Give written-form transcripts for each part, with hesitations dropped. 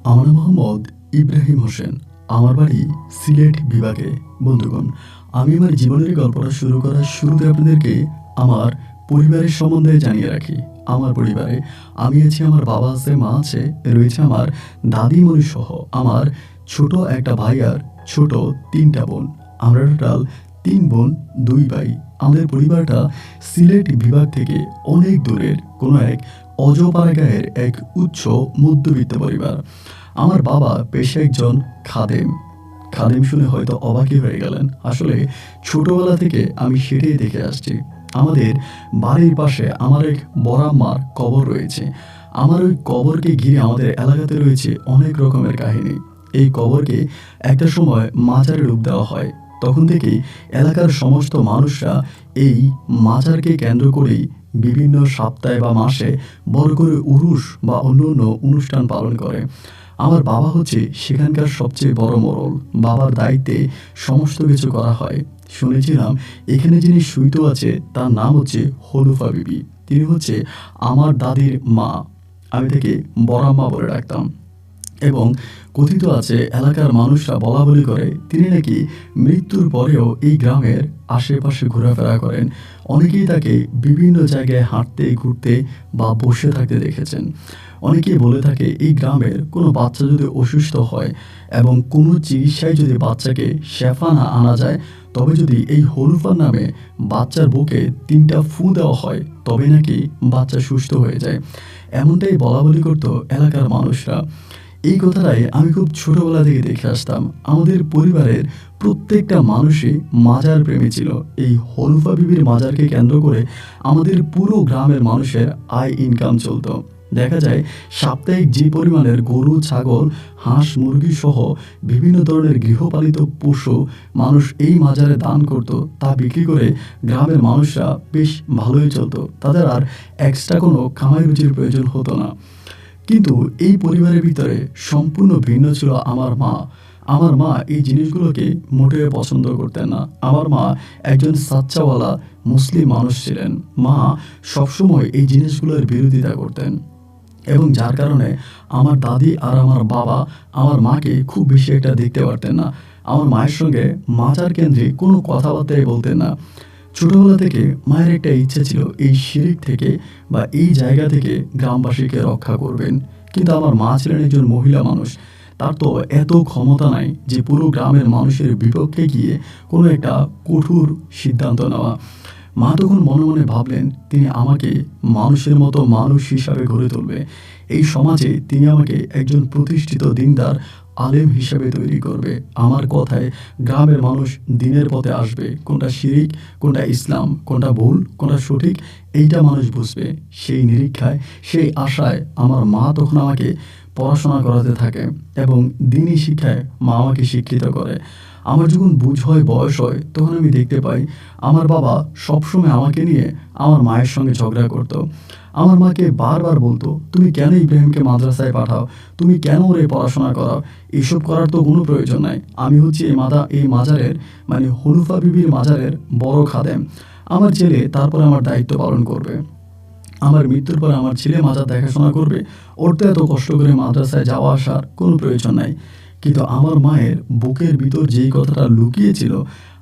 আমার নাম মোহাম্মদ ইব্রাহিম হোসেন। আমার বাড়ি সিলেট বিভাগে। বন্ধুগণ, আমি আমার জীবনের গল্পটা শুরু করার শুরুতে আপনাদেরকে আমার পরিবারের সম্বন্ধে জানিয়ে রাখি। আমার পরিবারে আমি আছি, আমার বাবা আছে, মা আছে, রয়েছে আমার দাদিমণি সহ আমার ছোট একটা ভাই আর ছোট ৩টা বোন। আমরা টোটাল ৩ বোন ২ ভাই। আমাদের পরিবারটা সিলেট বিভাগ থেকে অনেক দূরের কোনো এক অজপাড়া গাঁয়ের এক উচ্চ মধ্যবিত্ত পরিবার। আমার বাবা পেশায় একজন খাদেম। খাদেম শুনে হয়তো অবাকই হয়ে গেলেন। আসলে ছোটবেলা থেকে আমি সেটাই দেখে আসছি। আমাদের বাড়ির পাশে আমার এক বড়াম্মার কবর রয়েছে। আমার ওই কবরকে ঘিরে আমাদের এলাকাতে রয়েছে অনেক রকমের কাহিনী। এই কবরকে একটা সময় মাজারে রূপ দেওয়া হয়। তখন থেকেই এলাকার সমস্ত মানুষরা এই মাজারকে কেন্দ্র করেই বিভিন্ন সপ্তাহে বা মাসে বড় করে উরুস বা অন্য অন্য অনুষ্ঠান পালন করে। আমার বাবা হচ্ছে সেখানকার সবচেয়ে বড় মোড়ল। বাবার দায়িত্বে সমস্ত কিছু করা হয়। শুনেছিলাম এখানে যিনি শুইত আছে তার নাম হচ্ছে হনুফা বিবি। তিনি হচ্ছে আমার দাদির মা। আমি তাকে বড়াম্মা বলে ডাকতাম। এবং কথিত আছে এলাকার মানুষরা বলা বলি করে তিনি নাকি মৃত্যুর পরেও এই গ্রামের আশেপাশে ঘোরাফেরা করেন। অনেকেই তাকে বিভিন্ন জায়গায় হাঁটতে, ঘুরতে বা বসে থাকতে দেখেছেন। অনেকেই বলে থাকে এই গ্রামের কোনো বাচ্চা যদি অসুস্থ হয় এবং কোনো চিকিৎসায় যদি বাচ্চাকে শেফা না আনা যায়, তবে যদি এই হনুফার নামে বাচ্চার বুকে ৩টা ফু দেওয়া হয় তবে নাকি বাচ্চা সুস্থ হয়ে যায়। এমনটাই বলা বলি করতো এলাকার মানুষরা। এই কথাটাই আমি খুব ছোটবেলা থেকে দেখে আসতাম। আমাদের পরিবারের প্রত্যেকটা মানুষই মাজার প্রেমী ছিল। এই হনুফা বিবির মাজারকে কেন্দ্র করে আমাদের পুরো গ্রামের মানুষের আয় ইনকাম চলতো। দেখা যায় সাপ্তাহিক যে পরিমাণের গরু, ছাগল, হাঁস, মুরগি সহ বিভিন্ন ধরনের গৃহপালিত পশু মানুষ এই মাজারে দান করত, তা বিক্রি করে গ্রামের মানুষরা বেশ ভালোই চলতো। তাদের আর এক্সট্রা কোনো কামাই রুজির প্রয়োজন হতো না। কিন্তু এই পরিবারের ভিতরে সম্পূর্ণ ভিন্ন ছিল আমার মা। আমার মা এই জিনিসগুলোকে মোটেও পছন্দ করতেন না। আমার মা একজন সাচ্চাওয়ালা মুসলিম মানুষ ছিলেন। মা সবসময় এই জিনিসগুলোর বিরোধিতা করতেন এবং যার কারণে আমার দাদি আর আমার বাবা আমার মাকে খুব বেশি একটা দেখতে পারতেন না। আমার মায়ের সঙ্গে মাজার কেন্দ্রিক কোনো কথাবার্তাই বলতেন না। ছোটবেলা থেকে মায়ের একটা ইচ্ছে ছিল এই শিরিক থেকে বা এই জায়গা থেকে গ্রামবাসীকে রক্ষা করবেন। কিন্তু আমার মা ছিলেন একজন মহিলা মানুষ। তার তো এত ক্ষমতা নাই যে পুরো গ্রামের মানুষের বিপক্ষে গিয়ে কোনো একটা কঠোর সিদ্ধান্ত নেওয়া। মা তখন মনে মনে ভাবলেন তিনি আমাকে মানুষের মতো মানুষ হিসাবে গড়ে তুলবে। এই সমাজে তিনি আমাকে একজন প্রতিষ্ঠিত দিনদার আলেম হিসাবে তৈরি করবে। আমার কথায় গ্রামের মানুষ দিনের পথে আসবে। কোনটা শিরিক, কোনটা ইসলাম, কোনটা ভুল, কোনটা সঠিক, এইটা মানুষ বুঝবে। সেই নিরীক্ষায়, সেই আশায় আমার মা তখন আমাকে পড়াশোনা করাতে থাকে এবং দিনই শিক্ষায় মা আমাকে শিক্ষিত করে। আমার যখন বুঝ হয়, বয়স হয়, তখন আমি দেখতে পাই আমার বাবা সবসময় আমাকে নিয়ে আমার মায়ের সঙ্গে ঝগড়া করতো। আমার মাকে বারবার বলতো, তুমি কেন ইব্রাহিমকে মাদ্রাসায় পাঠাও, তুমি কেন ওরে পড়াশোনা করাও, এসব করার তো কোনো প্রয়োজন নাই। আমি হচ্ছি এই মাজারের মানে হনুফা বিবির মাজারের বড় খাদেম। আমার ছেলে তারপরে আমার দায়িত্ব পালন করবে। আমার মৃত্যুর পর আমার ছেলে মাজার দেখাশোনা করবে। ওর তো এত কষ্ট করে মাদ্রাসায় যাওয়া আসার কোনো প্রয়োজন নাই। কিন্তু আমার মায়ের বুকের ভিতর যেই কথাটা লুকিয়েছিল,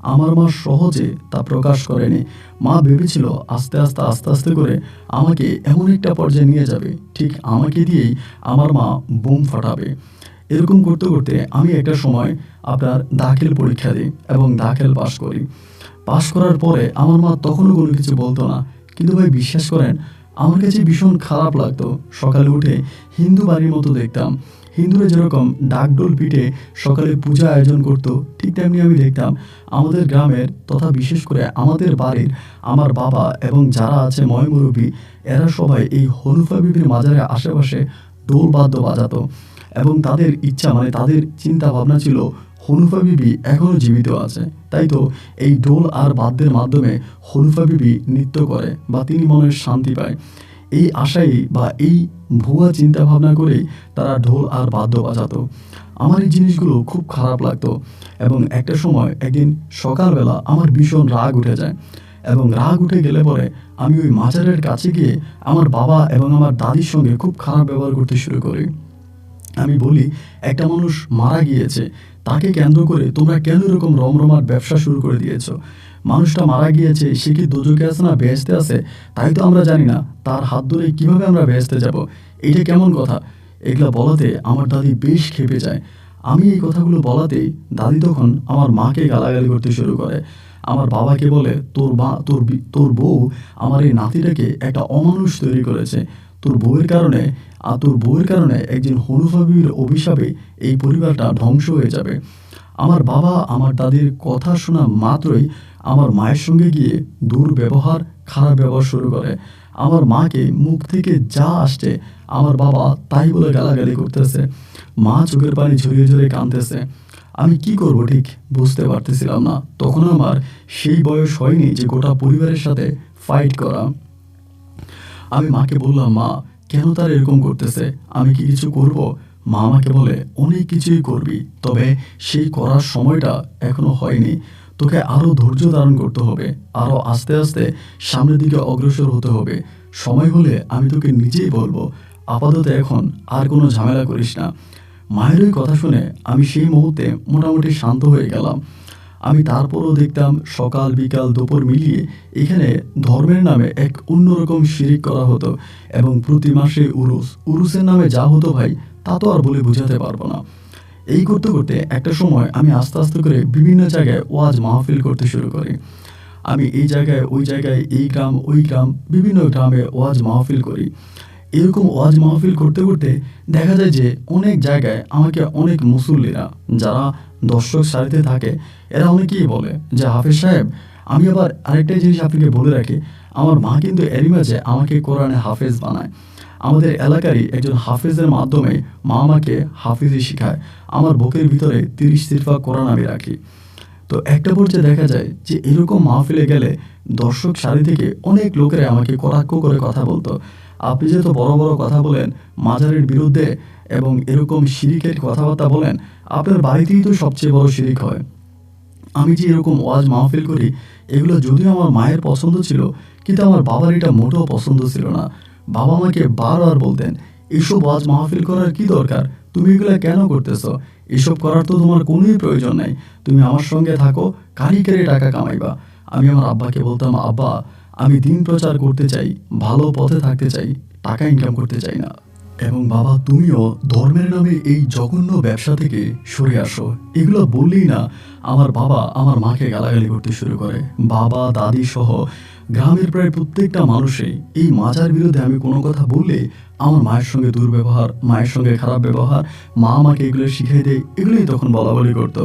আমার মা সহজে তা প্রকাশ করেনি। মা ভেবেছিল আস্তে আস্তে আস্তে আস্তে করে আমাকে এমন একটা পর্যায়ে নিয়ে যাবে, ঠিক আমাকে দিয়েই আমার মা বোম ফাটাবে। এরকম করতে করতে আমি একটা সময় আপনার দাখিল পরীক্ষা দিই এবং দাখিল পাশ করি। পাশ করার পরে আমার মা তখনও কোনো কিছু বলতো না। কিন্তু ভাই বিশ্বাস করেন, আমার কাছে ভীষণ খারাপ লাগতো। সকালে উঠে হিন্দু বাড়ির মতো দেখতাম। হিন্দুরা যেরকম ডাকডোল পিটে সকালে পূজা আয়োজন করতো, ঠিক তেমনি আমি দেখতাম আমাদের গ্রামের তথা বিশেষ করে আমাদের বাড়ির আমার বাবা এবং যারা আছে ময়মুরব্বী, এরা সবাই এই হনুফা বিবির মাজারের আশেপাশে ঢোল বাদ্য বাজাতো এবং তাদের ইচ্ছা মানে তাদের চিন্তা ভাবনা ছিল হনুফা বিবি এখনও জীবিত আছে। তাই তো এই ঢোল আর বাদ্যের মাধ্যমে হনুফা বিবি নৃত্য করে বা তিনি মনের শান্তি পায়। এই আশাই বা এই ভুয়া চিন্তা ভাবনা করেই তারা ঢোল আর বাদ্য বাজাতো। আমার এই জিনিসগুলো খুব খারাপ লাগতো এবং একটা সময় একদিন সকালবেলা আমার ভীষণ রাগ উঠে যায় এবং রাগ উঠে গেলে পরে আমি ওই মাজারের কাছে গিয়ে আমার বাবা এবং আমার দাদির সঙ্গে খুব খারাপ ব্যবহার করতে শুরু করি। আমি বলি, একটা মানুষ মারা গিয়েছে, তাকে কেন্দ্র করে তোমরা কেন এরকম রমরমার ব্যবসা শুরু করে দিয়েছো? মানুষটা মারা গিয়েছে, সে কি দোজখে আছে না বেহেশতে আছে তাই তো আমরা জানি না। তার হাত ধরে কিভাবে আমরা বেহেশতে যাব? এটা কেমন কথা? এগুলা বলাতে আমার দাদি বেশ ক্ষেপে যায়। আমি এই কথাগুলো বলাতেই দাদি তখন আমার মাকে গালাগালি করতে শুরু করে। আমার বাবাকে বলে, তোর বউ আমার এই নাতিটাকে একটা অমানুষ তৈরি করেছে। তোর বউয়ের কারণে একদিন হনুফা বিবির অভিশাপে এই পরিবারটা ধ্বংস হয়ে যাবে। আমার বাবা আমার দাদির কথা শোনা মাত্রই আমার মায়ের সঙ্গে গিয়ে দুর্ব্যবহার, খারাপ ব্যবহার শুরু করে। আমার মাকে মুখ থেকে যা আসছে আমার বাবা তাই বলে গালাগালি করতেছে। মা চোখের পানি ঝরিয়ে ঝরিয়ে কাঁদতেছে। আমি কি করব ঠিক বুঝতে পারতেছিলাম না। তখন আমার সেই বয়স হয়নি যে গোটা পরিবারের সাথে ফাইট করা। আমি মাকে বললাম, মা কেন তার এরকম করতেছে? আমি কি কিছু করব? মা আমাকে বলে, অনেক কিছুই করবি, তবে সেই করার সময়টা এখনো হয়নি। তোকে আরও ধৈর্য ধারণ করতে হবে, আরও আস্তে আস্তে সামনের দিকে অগ্রসর হতে হবে। সময় হলে আমি তোকে নিজেই বলবো। আপাতত এখন আর কোনো ঝামেলা করিস না। মায়ের ওই কথা শুনে আমি সেই মুহূর্তে মোটামুটি শান্ত হয়ে গেলাম। আমি তারপরও দেখতাম সকাল বিকাল দুপুর মিলিয়ে এখানে ধর্মের নামে এক অন্যরকম শিরিক করা হতো, এবং প্রতি মাসে উরুসের নামে যা হতো ভাই, তা তো আর বলে বোঝাতে পারবো না। এই করতে করতে একটা সময় আমি আস্তে আস্তে করে বিভিন্ন জায়গায় ওয়াজ মাহফিল করতে শুরু করি। আমি এই জায়গায় ওই জায়গায়, এই গ্রাম ওই গ্রাম, বিভিন্ন গ্রামে ওয়াজ মাহফিল করি। এরকম ওয়াজ মাহফিল করতে করতে দেখা যায় যে অনেক জায়গায় আমাকে অনেক মুসল্লিরা যারা দর্শক সারিতে থাকে, এরা অনেকেই বলে যে, হাফেজ সাহেব, আমি আবার আরেকটা জিনিস আপনাকে বলে রাখি, আমার মা কিন্তু এরই মাঝে আমাকে কোরআনে হাফেজ বানায়। আমাদের এলাকারই একজন হাফেজের মাধ্যমে মা আমাকে হাফিজি শিখায়। আমার বুকের ভিতরে 30 সিরফা কোরআন আমি রাখি। তো একটা পর্যায়ে দেখা যায় যে এরকম মাহফিলে গেলে দর্শক সারি থেকে অনেক লোকেরা আমাকে কটাক্ষ করে কথা বলতো, আপনি যে তো বড় বড় কথা বলেন মাজারের বিরুদ্ধে এবং এরকম শিরিকের কথাবার্তা বলেন, আপনার বাড়িতেই তো সবচেয়ে বড় শিরিক হয়। আমি যে এরকম ওয়াজ মাহফিল করি, এগুলো যদিও আমার মায়ের পছন্দ ছিল, কিন্তু আমার বাবার এটা মোটেও পছন্দ ছিল না। বাবা আমাকে বারবার বলতেন, এসব ওয়াজ মাহফিল করার কি দরকার? তুমি এগুলো কেন করতেছো? এসব করার তো তোমার কোনোই প্রয়োজন নাই। তুমি আমার সঙ্গে থাকো, কারি কারি টাকা কামাইবা। আমি আমার আব্বাকে বলতাম, আব্বা, আমি দিন প্রচার করতে চাই, ভালো পথে থাকতে চাই, টাকা ইনকাম করতে চাই না। এবং বাবা, তুমিও ধর্মের নামে এই জঘন্য ব্যবসা থেকে সরে আসো। এগুলো বললেই না আমার বাবা আমার মাকে গালাগালি করতে শুরু করে। বাবা, দাদি সহ গ্রামের প্রায় প্রত্যেকটা মানুষই এই মাজার বিরুদ্ধে আমি কোনো কথা বললে আমার মায়ের সঙ্গে দুর্ব্যবহার, মায়ের সঙ্গে খারাপ ব্যবহার, মা আমাকে এগুলো শিখিয়ে দেয়, এগুলোই তখন বলাবলি করতো।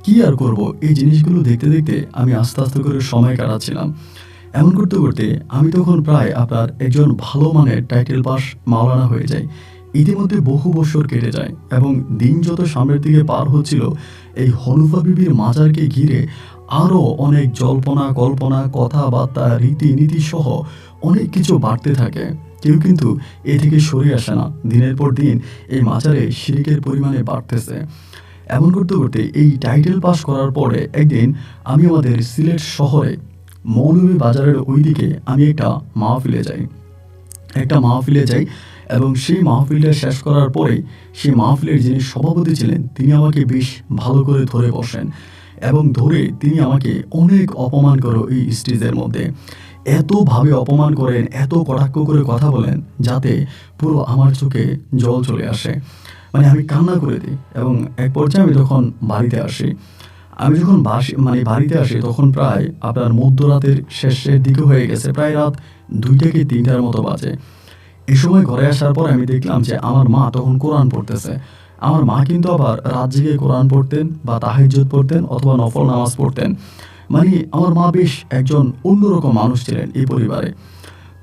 কি আর করব, এই জিনিসগুলো দেখতে দেখতে আমি আস্তে আস্তে করে সময় কাটাচ্ছিলাম। এমন করতে করতে আমি তখন প্রায় আপনার একজন ভালো মানের টাইটেল পাস মাওলানা হয়ে যাই। ইতিমধ্যে বহু বছর কেটে যায় এবং দিন যত সামনের দিকে পার হচ্ছিল, এই হনুফা বিবির মাজারকে ঘিরে আরও অনেক জল্পনা কল্পনা, কথাবার্তা, রীতিনীতি সহ অনেক কিছু বাড়তে থাকে। কেউ কিন্তু এ থেকে সরে আসে না। দিনের পর দিন এই মাজারে শিরিকের পরিমাণে বাড়তেছে। এমন করতে করতে এই টাইটেল পাস করার পরে একদিন আমি আমাদের সিলেট শহরে মৌলভী বাজারের ওই দিকে আমি একটা মাহফিলে যাই এবং সেই মাহফিলটা শেষ করার পরে সেই মাহফিলের যিনি সভাপতি ছিলেন তিনি আমাকে বেশ ভালো করে ধরে বসেন এবং ধরে তিনি আমাকে অনেক অপমান করে এই স্টেজের মধ্যে এতভাবে অপমান করেন, এত কটাক্ষ করে কথা বলেন যাতে পুরো আমার চোখে জল চলে আসে। মানে আমি কান্না করে দিই এবং এক পর্যায়ে আমি যখন বাড়িতে আসি, বাড়িতে আসি তখন প্রায় আপনার মধ্যরাতের শেষের দিকে হয়ে গেছে, প্রায় রাত 2টা কি 3টার মতো বাজে। এ সময় ঘরে আসার পর আমি দেখলাম যে আমার মা তখন কোরআন পড়তেছে। আমার মা কিন্তু আবার রাত জেগে কোরআন পড়তেন বা তাহাজ্জুদ পড়তেন অথবা নফল নামাজ পড়তেন। মানে আমার মা বেশ একজন অন্যরকম মানুষ ছিলেন এই পরিবারে।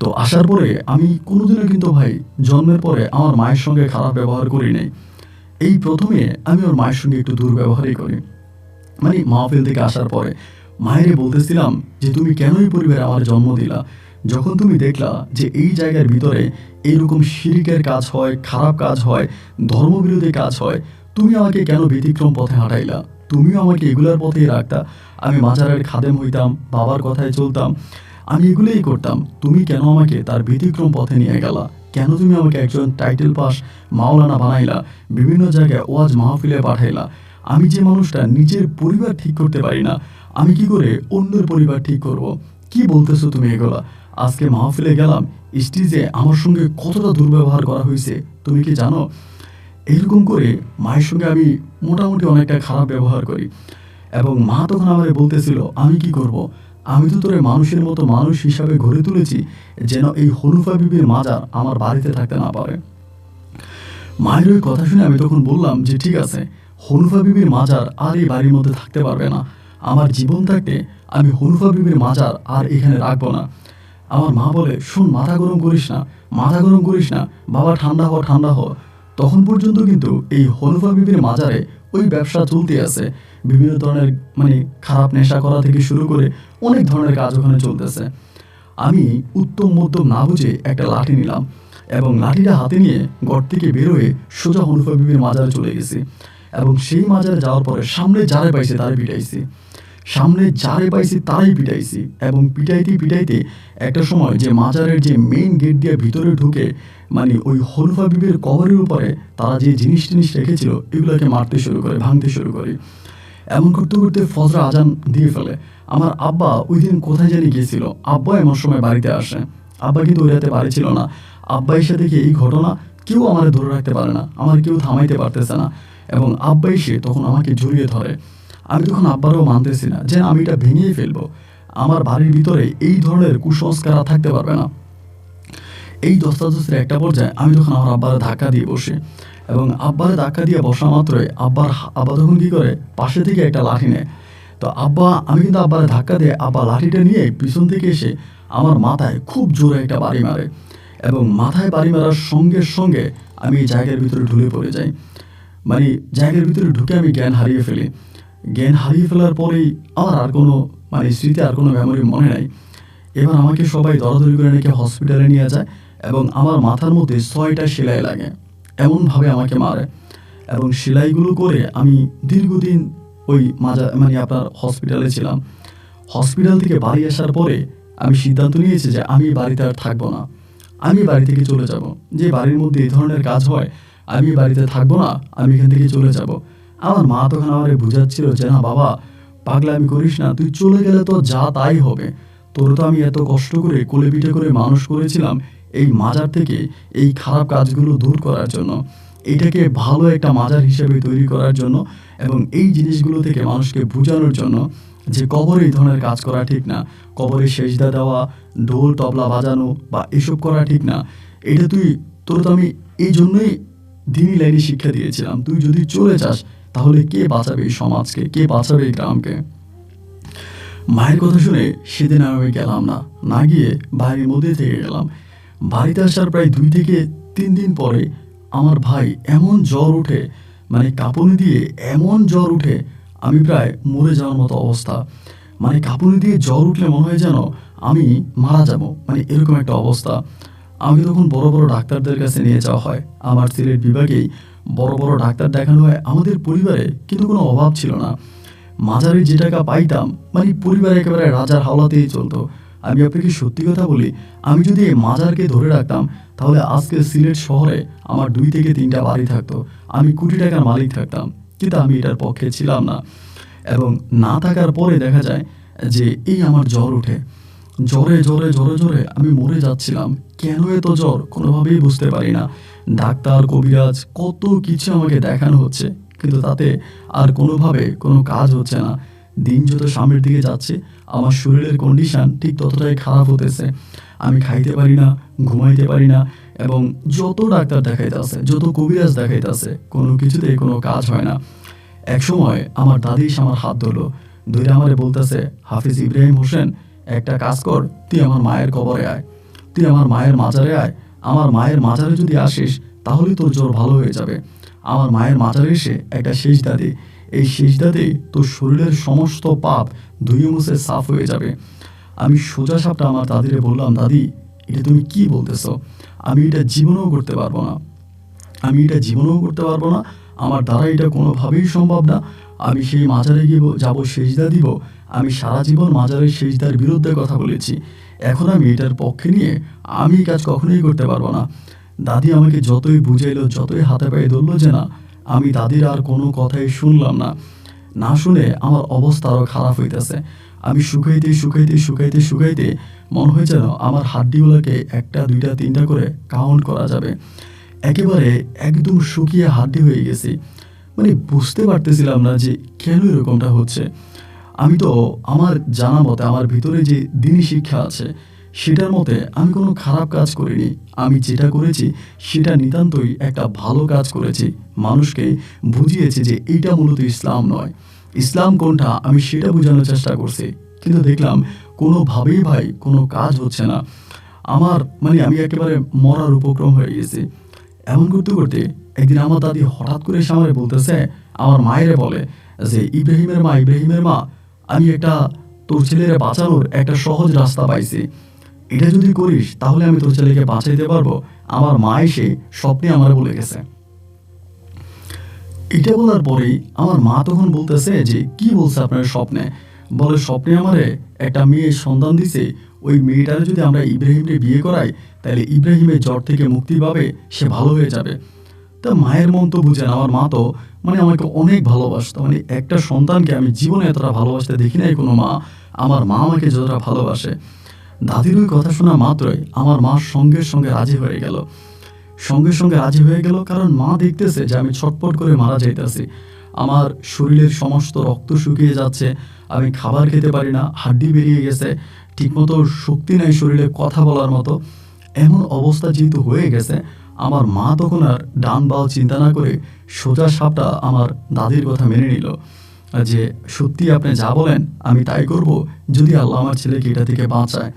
তো আসার পরে আমি কোনোদিনও কিন্তু ভাই জন্মের পরে আমার মায়ের সঙ্গে খারাপ ব্যবহার করি নাই। এই প্রথমে আমি ওর মায়ের সঙ্গে একটু দুর্ব্যবহারই করি। মানে মাহফিল থেকে আসার পরে মায়েরে বলতেছিলাম যে, তুমি কেন এই পরিবারে আমার জন্ম দিলা? যখন তুমি দেখলা যে এই জায়গার ভিতরে এইরকম শিরিকের কাজ হয়, খারাপ কাজ হয়, ধর্মবিরোধী কাজ হয়, তুমি আমাকে কেন ব্যতিক্রম পথে হাঁটাইলা? তুমিও আমাকে এগুলার পথেই রাখতা। আমি মাজারের খাদেম হইতাম, বাবার কথায় চলতাম, আমি এগুলোই করতাম। তুমি কেন আমাকে তার ব্যতিক্রম পথে নিয়ে গেলা? কেন তুমি আমাকে একজন টাইটেল পাস মাওলানা বানাইলা, বিভিন্ন জায়গায় ওয়াজ মাহফিলে পাঠাইলা? আমি যে মানুষটা নিজের পরিবার ঠিক করতে পারি না, আমি কি করে অন্যের পরিবার ঠিক করব? কি বলতেছো তুমি এগুলা? আজকে মাহফিলে গেলাম, স্টেজে আমার সঙ্গে কতটা দুর্ব্যবহার করা হয়েছে তুমি কি জানো? এরকম করে মায়ের সঙ্গে আমি মোটামুটি অনেকটা খারাপ ব্যবহার করি। এবং মা তখন আমারে বলতেছিল, আমি কি করব? আমি তো তোরে মানুষের মতো মানুষ হিসাবে গড়ে তুলেছি, যেন এই হনুফা বিবির মাজার আমার বাড়িতে থাকতে না পারে। মায়ের ওই কথা শুনে আমি তখন বললাম যে ঠিক আছে, হনুফা বিবির মাজার আর এই বাড়ির মধ্যে থাকতে পারবে না। আমার জীবন থাকতে আমি হনুফা বিবির মাজার আর এখানে রাখবো না। আমার মা বলে, শোন, মাথা গরম করিস না, মাথা গরম করিস না বাবা, ঠান্ডা হ, ঠান্ডা হ। তখন পর্যন্ত কিন্তু এই হনুফা বিবির মাজারে ওই ব্যবসা চলতে আছে। বিভিন্ন ধরনের খারাপ নেশা করা থেকে শুরু করে অনেক ধরনের কাজ ওখানে চলতেছে। আমি উত্তম মধ্যম না বুঝে একটা লাঠি নিলাম এবং লাঠিটা হাতে নিয়ে ঘর থেকে বের হয়ে সোজা হনুফা বিবির মাজারে চলে গেছি। এবং সেই মাজারে যাওয়ার পরে সামনে যারে পাইছে তারে পিটাইছি, সামনে যারে পাইছি তারাই পিটাইছি। এবং পিটাইতে পিটাইতে একটা সময় যে মাজারের যে মেইন গেট দিয়ে ভিতরে ঢুকে ওই হনুফা বিবির কবরের উপরে তারা যে জিনিস টিনিস রেখেছিল এগুলোকে মারতে শুরু করে, ভাঙতে শুরু করি। এমন করতে করতে ফজর আজান দিয়ে ফেলে। আমার আব্বা ওই দিন কোথায় জানি গিয়েছিল, আব্বা এমন সময় বাড়িতে আসে। আব্বা কিন্তু ওই রাতে বাড়ি ছিল না। আব্বা এসে দেখে এই ঘটনা, কেউ আমার ধরে রাখতে পারে না, আমার কেউ থামাইতে পারতেছে না। এবং আব্বা এসে তখন আমাকে জড়িয়ে ধরে। আমি তখন আব্বারও মানতেছি না যে আমি এটা ভেঙেই ফেলবো, আমার বাড়ির ভিতরে এই ধরনের কুসংস্কার আর থাকতে পারবে না। এই দস্তাদস্তির একটা পর্যায়ে আমি তখন আমার আব্বারে ধাক্কা দিয়ে বসি। এবং আব্বারে ধাক্কা দিয়ে বসা মাত্রই আব্বা তখন কী করে, পাশে থেকে একটা লাঠি নেয়। তো আমি কিন্তু আব্বারে ধাক্কা দিয়ে আব্বা লাঠিটা নিয়ে পিছন থেকে এসে আমার মাথায় খুব জোরে একটা বাড়ি মারে। এবং মাথায় বাড়ি মারার সঙ্গে সঙ্গে আমি জায়গার ভিতরে ঢুলে পড়ে যাই। জায়গার ভিতরে ঢুকে আমি জ্ঞান হারিয়ে ফেলি। জ্ঞান হারিয়ে ফেলার পরেই আমার আর কোনো স্মৃতি, আর কোনো মেমোরি মনে নাই। এবার আমাকে সবাই দরাদরি করে নিয়ে হসপিটালে নিয়ে যায় এবং আমার মাথার মধ্যে 6টা সেলাই লাগে, এমনভাবে আমাকে মারে। এবং সেলাইগুলো করে আমি দীর্ঘদিন ওই আপনার হসপিটালে ছিলাম। হসপিটাল থেকে বাড়ি আসার পরে আমি সিদ্ধান্ত নিয়েছি যে আমি বাড়িতে আর থাকবো না, আমি বাড়ি থেকে চলে যাব। যে বাড়ির মধ্যে এই ধরনের কাজ হয়, আমি বাড়িতে থাকবো না, আমি এখান থেকে চলে যাব। আমার মা তখন আমারে বুঝাচ্ছিল যে না বাবা, পাগলামি করিস না, তুই চলে গেলে তো যা তাই হবে। তোর তো আমি এত কষ্ট করে কোলে পিঠে করে মানুষ করেছিলাম এই মাজার থেকে এই খারাপ কাজগুলো দূর করার জন্য, এইটাকে ভালো একটা মাজার হিসেবে তৈরি করার জন্য, এবং এই জিনিসগুলো থেকে মানুষকে বোঝানোর জন্য যে কবরে এই ধরনের কাজ করা ঠিক না, কবরে সেজদা দেওয়া, ঢোল তবলা বাজানো বা এসব করা ঠিক না। এটা তোর তো আমি এই জন্যই দিনই লাইনে শিক্ষা দিয়েছিলাম, তুই যদি চলে যাস তাহলে কে বাঁচাবে এই সমাজকে, কে বাঁচাবে এই গ্রামকে। মায়ের কথা শুনে সেদিন আমি গেলাম না, না গিয়ে বাড়ির মধ্যে থেকে গেলাম। বাড়িতে আসার প্রায় 2 থেকে 3 দিন পরে আমার ভাই এমন জ্বর উঠে, কাঁপুনি দিয়ে এমন জ্বর উঠে, আমি প্রায় মরে যাওয়ার মতো অবস্থা। কাঁপুনি দিয়ে জ্বর উঠলে মনে হয় যেন আমি মারা যাব, এরকম একটা অবস্থা। আমি তখন বড় বড় ডাক্তারদের কাছে নিয়ে যাওয়া হয়। আমার সিলেট বিভাগেই বড় বড় ডাক্তার দেখানো হয়। আমাদের পরিবারে কিন্তু কোনো অভাব ছিল না। মাজারে যে টাকা পাইতাম, পরিবার একেবারে রাজার হাওলাতেই চলতো। আমি আপনাকে সত্যি কথা বলি, আমি যদি এই মাজারকে ধরে রাখতাম তাহলে আজকে সিলেট শহরে আমার 2 থেকে 3টা বাড়ি থাকতো, আমি কোটি টাকার মালিক থাকতাম। কিন্তু আমি এটার পক্ষে ছিলাম না। এবং না থাকার পরে দেখা যায় যে এই আমার জ্বর উঠে, জ্বরে জ্বরে জ্বরে জ্বরে আমি মরে যাচ্ছিলাম। কেন এত জ্বর কোনোভাবেই বুঝতে পারি না। ডাক্তার, কবিরাজ, কত কিছু আমাকে দেখানো হচ্ছে, কিন্তু তাতে আর কোনোভাবে কোনো কাজ হচ্ছে না। দিন যত সামনের দিকে যাচ্ছে আমার শরীরের কন্ডিশন ঠিক ততটাই খারাপ হতেছে। আমি খাইতে পারি না, ঘুমাইতে পারি না, এবং যত ডাক্তার দেখাইতেছে, যত কবিরাজ দেখাইতেছে, কোনো কিছুতেই কোনো কাজ হয় না। এক সময় আমার দাদি এসে আমার হাত ধরে আমারে বলতেছে, হাফিজ ইব্রাহিম হোসেন, একটা কাজ কর, তুই আমার মায়ের কবরে আয়, তুই আমার মায়ের মাজারে আয়। আমার মায়ের মাজারে যদি আসিস তাহলে তোর জ্বর ভালো হয়ে যাবে। আমার মায়ের মাজারে এসে একটা সেজদা দে, এই সেজদাতে তোর শরীরের সমস্ত পাপ ধুয়ে মুছে সাফ হয়ে যাবে। আমি সোজা সাপটা আমার দাদিরে বললাম, দাদি এটা তুমি কি বলতেছো? আমি এটা জীবনেও করতে পারবো না, আমি এটা জীবনেও করতে পারবো না, আমার দ্বারা এটা কোনোভাবেই সম্ভব না। আমি সেই মাজারে গিয়ে যাবো, সেজদা দিব। আমি সারা জীবন মাজারের সেজদার বিরুদ্ধে কথা বলেছি, এখন আমি এটার পক্ষে নিয়ে আমি এই কাজ কখনোই করতে পারবো না। দাদি আমাকে যতই বুঝাইলো, যতই হাতে পায়ে ধরলো যে না, আমি দাদির আর কোনো কথাই শুনলাম না। না শুনে আমার অবস্থা আরও খারাপ হইতেছে। আমি শুকাইতে শুকাইতে শুকাইতে শুকাইতে মনে হয় যেন আমার হাড্ডিগুলোকে 1টা 2টা 3টা করে কাউন্ট করা যাবে। একেবারে একদম শুকিয়ে হাড্ডি হয়ে গেছি। মানে বুঝতে পারতেছিলাম না যে কেন এরকমটা হচ্ছে। আমি তো আমার জানা মতে আমার ভিতরে যে দিনী শিক্ষা আছে সেটার মতে আমি কোনো খারাপ কাজ করিনি। আমি যেটা করেছি সেটা নিতান্তই একটা ভালো কাজ করেছি। মানুষকে বুঝিয়েছি যে এইটা মূলত ইসলাম নয়। ইসলাম কোনটা আমি সেটা বোঝানোর চেষ্টা করছি। কিন্তু দেখলাম কোনোভাবেই ভাই কোনো কাজ হচ্ছে না। আমার মানে আমি একেবারে মরার উপক্রম হয়ে গেছি। এমন করতে করতে একদিন আমার দাদি হঠাৎ করে এসে আমারে বলতেছে, আমার মায়েরে বলে যে ইব্রাহিমের মা, আমি একটা তোর ছেলেরে বাঁচানোর একটা সহজ রাস্তা পাইছি। এটা যদি করিস তাহলে আমি তোর ছেলেকে বাঁচাইতে পারবো। আমার মা এসে স্বপ্নে আমার বলে গেছে। এটা বলার পরেই আমার মা তখন বলতেছে যে কি বলছে আপনার স্বপ্নে? বলে স্বপ্নে আমারে একটা মেয়ে সন্তান দিছে, ওই মেয়েটারে যদি আমরা ইব্রাহিমকে বিয়ে করাই তাহলে ইব্রাহিমের জ্বর থেকে মুক্তি পাবে, সে ভালো হয়ে যাবে। তা মায়ের মন তো বুঝেন, আমার মা তো মানে আমাকে অনেক ভালোবাসতো। মানে একটা সন্তানকে আমি জীবনে এতটা ভালোবাসতে দেখি নাই কোনো মা। আমার মা আমাকে যতটা ভালোবাসে। দাদির ওই কথা শোনা মাত্রই আমার মা সঙ্গে সঙ্গে রাজি হয়ে গেল। সঙ্গে সঙ্গে রাজি হয়ে গেল, কারণ মা দেখতেছে যে আমি ছটপট করে মারা যাইতেছি। আমার শরীরের সমস্ত রক্ত শুকিয়ে যাচ্ছে, আমি খাবার খেতে পারি না, হাড্ডি বেরিয়ে গেছে, ঠিকমতো শক্তি নাই শরীরে কথা বলার মতো। এমন অবস্থা যেহেতু হয়ে গেছে, আমার মা তখন আর ডান বাও চিন্তা না করে সোজা সাপটা আমার দাদির কথা মেনে নিল যে সত্যি আপনি যা বলেন আমি তাই করব, যদি আল্লাহ আমার ছেলেকে এটা থেকে বাঁচায়।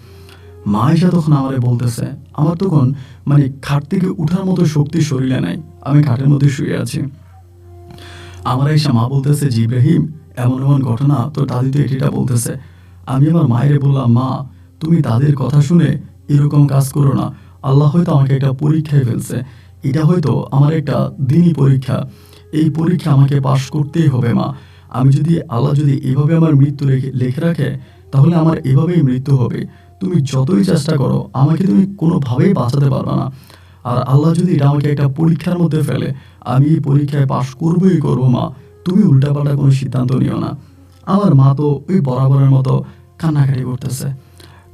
মা এসে তখন আমারে বলতেছে, আমার তখন মানে খাট থেকে উঠার মতো শক্তি শরীরে নাই, আমি খাটের মধ্যে শুয়ে আছি। আমার এসে মা বলতেছে যে ইব্রাহিম, এমন এমন ঘটনা তোর দাদি তো এটা বলতেছে। আমি আমার মায়েরে বললাম, মা তুমি দাদির কথা শুনে এরকম কাজ করো না। আল্লাহ হয়তো আমাকে একটা পরীক্ষায় ফেলছে। এটা হয়তো আমার একটা দিনই পরীক্ষা। এই পরীক্ষা আমাকে পাশ করতেই হবে মা। আমি যদি আল্লাহ যদি এভাবে আমার মৃত্যু লিখে রাখে তাহলে আমার এভাবেই মৃত্যু হবে। তুমি যতই চেষ্টা করো আমাকে তুমি কোনোভাবেই বাঁচাতে পারবে না। আর আল্লাহ যদি এটা আমাকে একটা পরীক্ষার মধ্যে ফেলে, আমি এই পরীক্ষায় পাশ করবোই করবো মা। তুমি উল্টাপাল্টা কোনো সিদ্ধান্ত নিও না। আমার মা তো ওই বরাবরের মতো কান্নাকাটি করতেছে।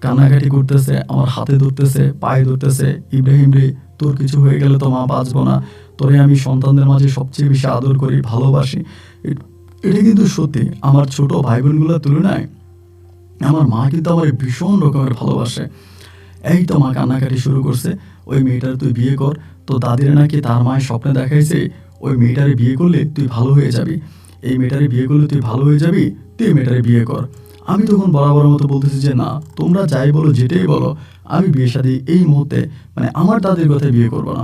কান্নাকাটি করতেছে, আমার হাতে ধরতেছে, পায়ে ধরতেছে, ইব্রাহিম রে তোর কিছু হয়ে গেলে তো মা বাঁচবো না, তোরে আমি সন্তানদের মাঝে সবচেয়ে বেশি আদর করি, ভালোবাসি। এটা কিন্তু সত্যি, আমার ছোট ভাই বোনগুলোর তুলনায় আমার মা কিন্তু আমার ভীষণ রকমের ভালোবাসে। এই তো মা কান্নাকাটি শুরু করছে, ওই মেয়েটার তুই বিয়ে কর, তো দাদির নাকি তার মায়ের স্বপ্নে দেখাইছে ওই মেয়েটারে বিয়ে করলে তুই ভালো হয়ে যাবি, এই মেয়েটারে বিয়ে করলে তুই ভালো হয়ে যাবি, তুই মেয়েটারে বিয়ে কর। আমি তখন বরাবর মতো বলতেছি যে না, তোমরা যাই বলো যেটাই বলো, আমি বিয়ে শাদী এই মুহূর্তে মানে আমার দাদির কথায় বিয়ে করবো না।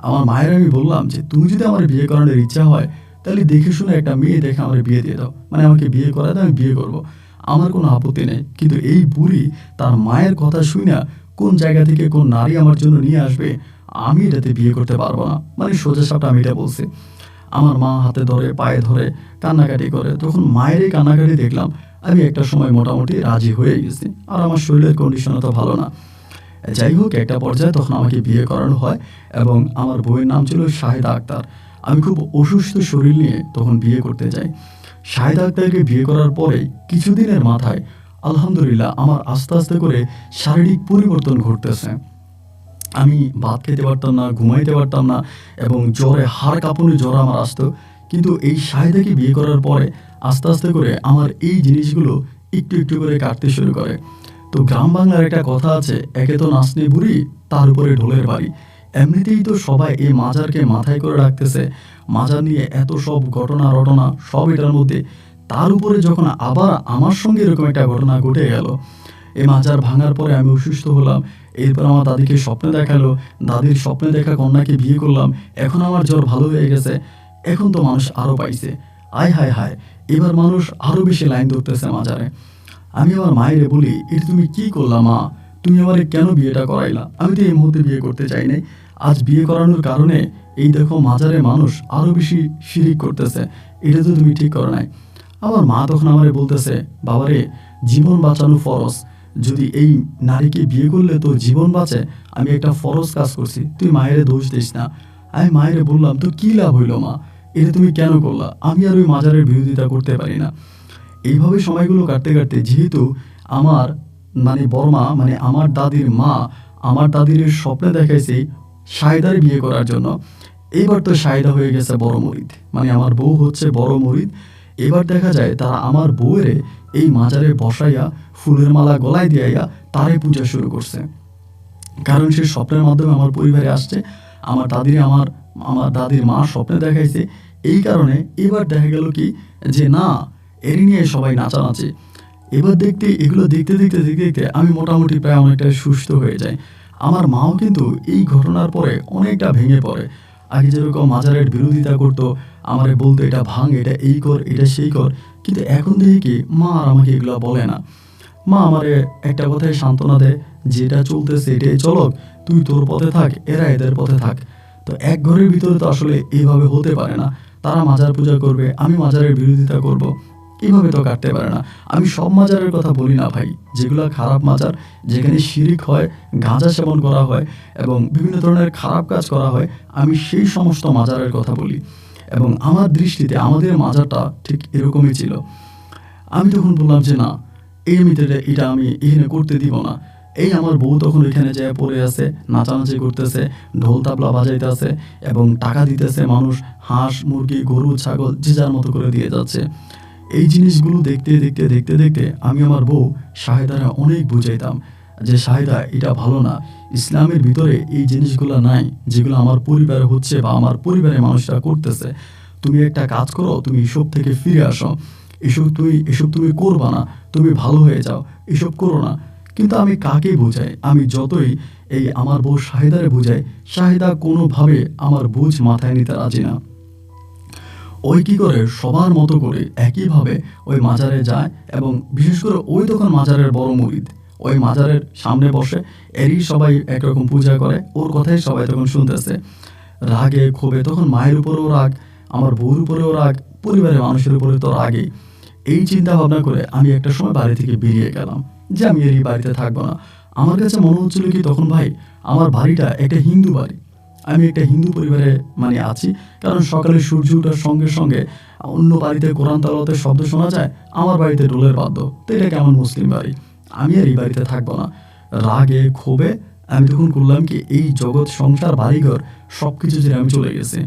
আমার মায়ের আমি বললাম যে তুমি যদি আমার বিয়ে করানোর ইচ্ছা হয় তাহলে দেখে শুনে একটা মেয়ে দেখে আমার বিয়ে দিয়ে দাও, মানে আমাকে বিয়ে করাতে আমি বিয়ে করব, আমার কোনো আপত্তি নেই। কিন্তু এই বুড়ি তার মায়ের কথা শুই না কোন জায়গা থেকে কোন নারী আমার জন্য নিয়ে আসবে, আমি এটাতে বিয়ে করতে পারবো না। মানে সোজা সাপটা আমি এটা বলছি। আমার মা হাতে ধরে পায়ে ধরে কান্নাকাটি করে। তখন মায়ের এই কান্নাকাটি দেখলাম, আমি একটা সময় মোটামুটি রাজি হয়ে গেছি। আর আমার শরীরের কন্ডিশনও তো ভালো না। যাই হোক, একটা পর্যায়ে তখন আমাকে বিয়ে করানো হয় এবং আমার বউয়ের নাম ছিল শাহেদা আক্তার। আমি খুব অসুস্থ শরীর নিয়ে তখন বিয়ে করতে যাই। শাহেদা আক্তারকে বিয়ে করার পরেই কিছুদিনের মাথায় আলহামদুলিল্লাহ আমার আস্তে আস্তে করে শারীরিক পরিবর্তন ঘটতেছে। আমি ভাত খেতে পারতাম না, ঘুমাইতে পারতাম না এবং জ্বরে হাড় কাঁপুনি জ্বর আমার আসতো। কিন্তু এই শাহেদাকে বিয়ে করার পরে আস্তে আস্তে করে আমার এই জিনিসগুলো একটু একটু করে কাটতে শুরু করে। তো গ্রাম বাংলার একটা কথা আছে, একে তো নাচনি বুড়ি, তার উপরে ঢোলের বাড়ি। এমনিতেই তো সবাই এই মাজারকে মাথায় করে রাখতেছে, মাজার নিয়ে এত সব ঘটনা রটনা সব এটার মধ্যে। তার উপরে যখন আবার আমার সঙ্গে এরকম একটা ঘটনা ঘটে গেল, এই মাজার ভাঙার পরে আমি অসুস্থ হলাম। এরপর আমার দাদিকে স্বপ্নে দেখালো, দাদির স্বপ্নে দেখা কন্যাকে বিয়ে করলাম, এখন আমার জ্বর ভালো হয়ে গেছে। এখন তো মানুষ আরও পাইছে, আয় হায় হায়, এবার মানুষ আরও বেশি লাইন ধরতেছে মাজারে। আমি আমার মায়েরে বলি, এটা তুমি কি করলা মা, তুমি আমারে কেন বিয়েটা করাইলা? আমি তো এই মুহূর্তে বিয়ে করতে চাই নাই। আজ বিয়ে করানোর কারণে এই দেখো মাজারে মানুষ আরও বেশি শিরিক করতেছে, এটা তো তুমি ঠিক করো নাই। আমার মা তখন আমারে বলতেছে, বাবারে জীবন বাঁচানো ফরজ, যদি এই নারীকে বিয়ে করলে তোর জীবন বাঁচে, আমি একটা ফরজ কাজ করছি, তুই মায়েরে দোষ দিস না। আমি মায়েরে বললাম, তো কী লাভ হইল মা, এটা তুমি কেন করলা? আমি আর ওই মাজারের বিরোধিতা করতে পারি না। এইভাবে সময়গুলো কাটতে কাটতে যেহেতু আমার বড় মা আমার দাদির মা আমার দাদির স্বপ্নে দেখাইছে শাহেদার বিয়ে করার জন্য। এবার তো শাহেদা হয়ে গেছে বড় মুরিদ, আমার বউ হচ্ছে বড় মুরিদ। এবার দেখা যায় তারা আমার বউয়েরে এই মাজারে বসাইয়া ফুলের মালা গলায় দিয়াইয়া তারে পূজা শুরু করছে। কারণ সে স্বপ্নের মাধ্যমে আমার পরিবারে আসছে, আমার দাদির মা স্বপ্নে দেখাইছে। এই কারণে এবার দেখা গেল কি যে না, এর নিয়ে সবাই নাচানাচি। এবার এগুলো দেখতে দেখতে দেখতে দেখতে আমি মোটামুটি প্রায় অনেকটা সুস্থ হয়ে যাই। আমার মাও কিন্তু এই ঘটনার পরে অনেকটা ভেঙে পড়ে। আগে যেরকম মাজারের বিরোধিতা করতো, আমারে বলতো এটা ভাঙ, এটা এই কর, এটা সেই কর, কিন্তু এখন দেখি কি মা আর আমাকে এগুলো বলে না। মা আমারে একটা কথায় সান্ত্বনা দেয়, যেটা চলতেছে এটাই চলক, তুই তোর পথে থাক, এরা এদের পথে থাক। তো এক ঘরের ভিতরে তো আসলে এইভাবে হতে পারে না, তারা মাজার পূজা করবে, আমি মাজারের বিরোধিতা করব, এইভাবে তো কাটতে পারে না। আমি সব মাজারের কথা বলি না ভাই, যেগুলো খারাপ মাজার, যেখানে শিরিক হয়, গাঁজা সেবন করা হয় এবং বিভিন্ন ধরনের খারাপ কাজ করা হয়, আমি সেই সমস্ত মাজারের কথা বলি। এবং আমার দৃষ্টিতে আমাদের মাজারটা ঠিক এরকমই ছিল। আমি তখন বললাম যে না, এটা আমি এখানে করতে দিব না। এই আমার বউ তখন এখানে যায় পড়ে আছে, নাচানাচি করতেছে, ঢোল তাবলা বাজাইতেছে এবং টাকা দিতেছে মানুষ, হাঁস মুরগি গরু ছাগল যে যার মতো করে দিয়ে যাচ্ছে। এই জিনিসগুলো দেখতে দেখতে দেখতে দেখতে আমি আমার বউ শাহেদারে অনেক বুঝাইতাম যে শাহেদা, এটা ভালো না, ইসলামের ভিতরে এই জিনিসগুলো নাই যেগুলো আমার পরিবারে হচ্ছে বা আমার পরিবারের মানুষরা করতেছে। তুমি একটা কাজ করো, তুমি এসব থেকে ফিরে আসো, এসব তুমি করবা না, তুমি ভালো হয়ে যাও, এসব করো না। কিন্তু আমি কাকে বোঝাই? আমি যতই এই আমার বউ শাহেদারে বোঝাই, শাহেদা কোনোভাবে আমার বুঝ মাথায় নিতে রাজি না। ওই কি করে সবার মতো করে একইভাবে ওই মাজারে যায় এবং বিশেষ করে ওই তখন মাজারের বড় মুরিদ, ওই মাজারের সামনে বসে, এরই সবাই একরকম পূজা করে, ওর কথাই সবাই তখন শুনতেছে। রাগে ক্ষোভে তখন মায়ের উপরেও রাগ, আমার বউর উপরেও রাগ, পরিবারের মানুষের উপরে তো রাগেই। এই চিন্তা ভাবনা করে আমি একটা সময় বাড়ি থেকে বেরিয়ে গেলাম যে আমি এই বাড়িতে থাকবো না। আমার কাছে মনে হচ্ছিল কি তখন ভাই, আমার বাড়িটা একটা হিন্দু বাড়ি, আমি একটা হিন্দু পরিবারে আছি। কারণ সকালে সূর্য ওঠার সঙ্গে সঙ্গে অন্য বাড়িতে কোরআন তালাওয়াতের শব্দ শোনা যায়, আমার বাড়িতে ঢোলের বাদ্য, তো এটা কেমন মুসলিম বাড়ি, আমি আর এই বাড়িতে থাকবো না। রাগে ক্ষোভে আমি তখন করলাম কি, এই জগৎ সংসার বাড়িঘর সব কিছু ছেড়ে আমি চলে গেছি।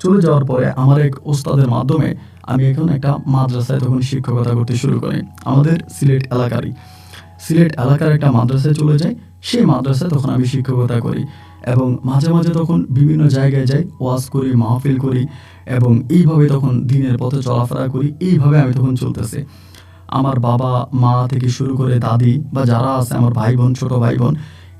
চলে যাওয়ার পরে আমার এক ওস্তাদের মাধ্যমে আমি এখন একটা মাদ্রাসায় তখন শিক্ষকতা করতে শুরু করি, আমাদের সিলেট এলাকার একটা মাদ্রাসায় চলে যাই। সেই মাদ্রাসায় তখন আমি শিক্ষকতা করি এবং মাঝে মাঝে তখন বিভিন্ন জায়গায় যাই, ওয়াজ করি, মাহফিল করি এবং এইভাবে তখন দিনের পথে চলাফেরা করি। এইভাবে আমি তখন চলতেছি। আমার বাবা মা থেকে শুরু করে দাদি বা যারা আছে আমার ভাই বোন, ছোট ভাই বোন,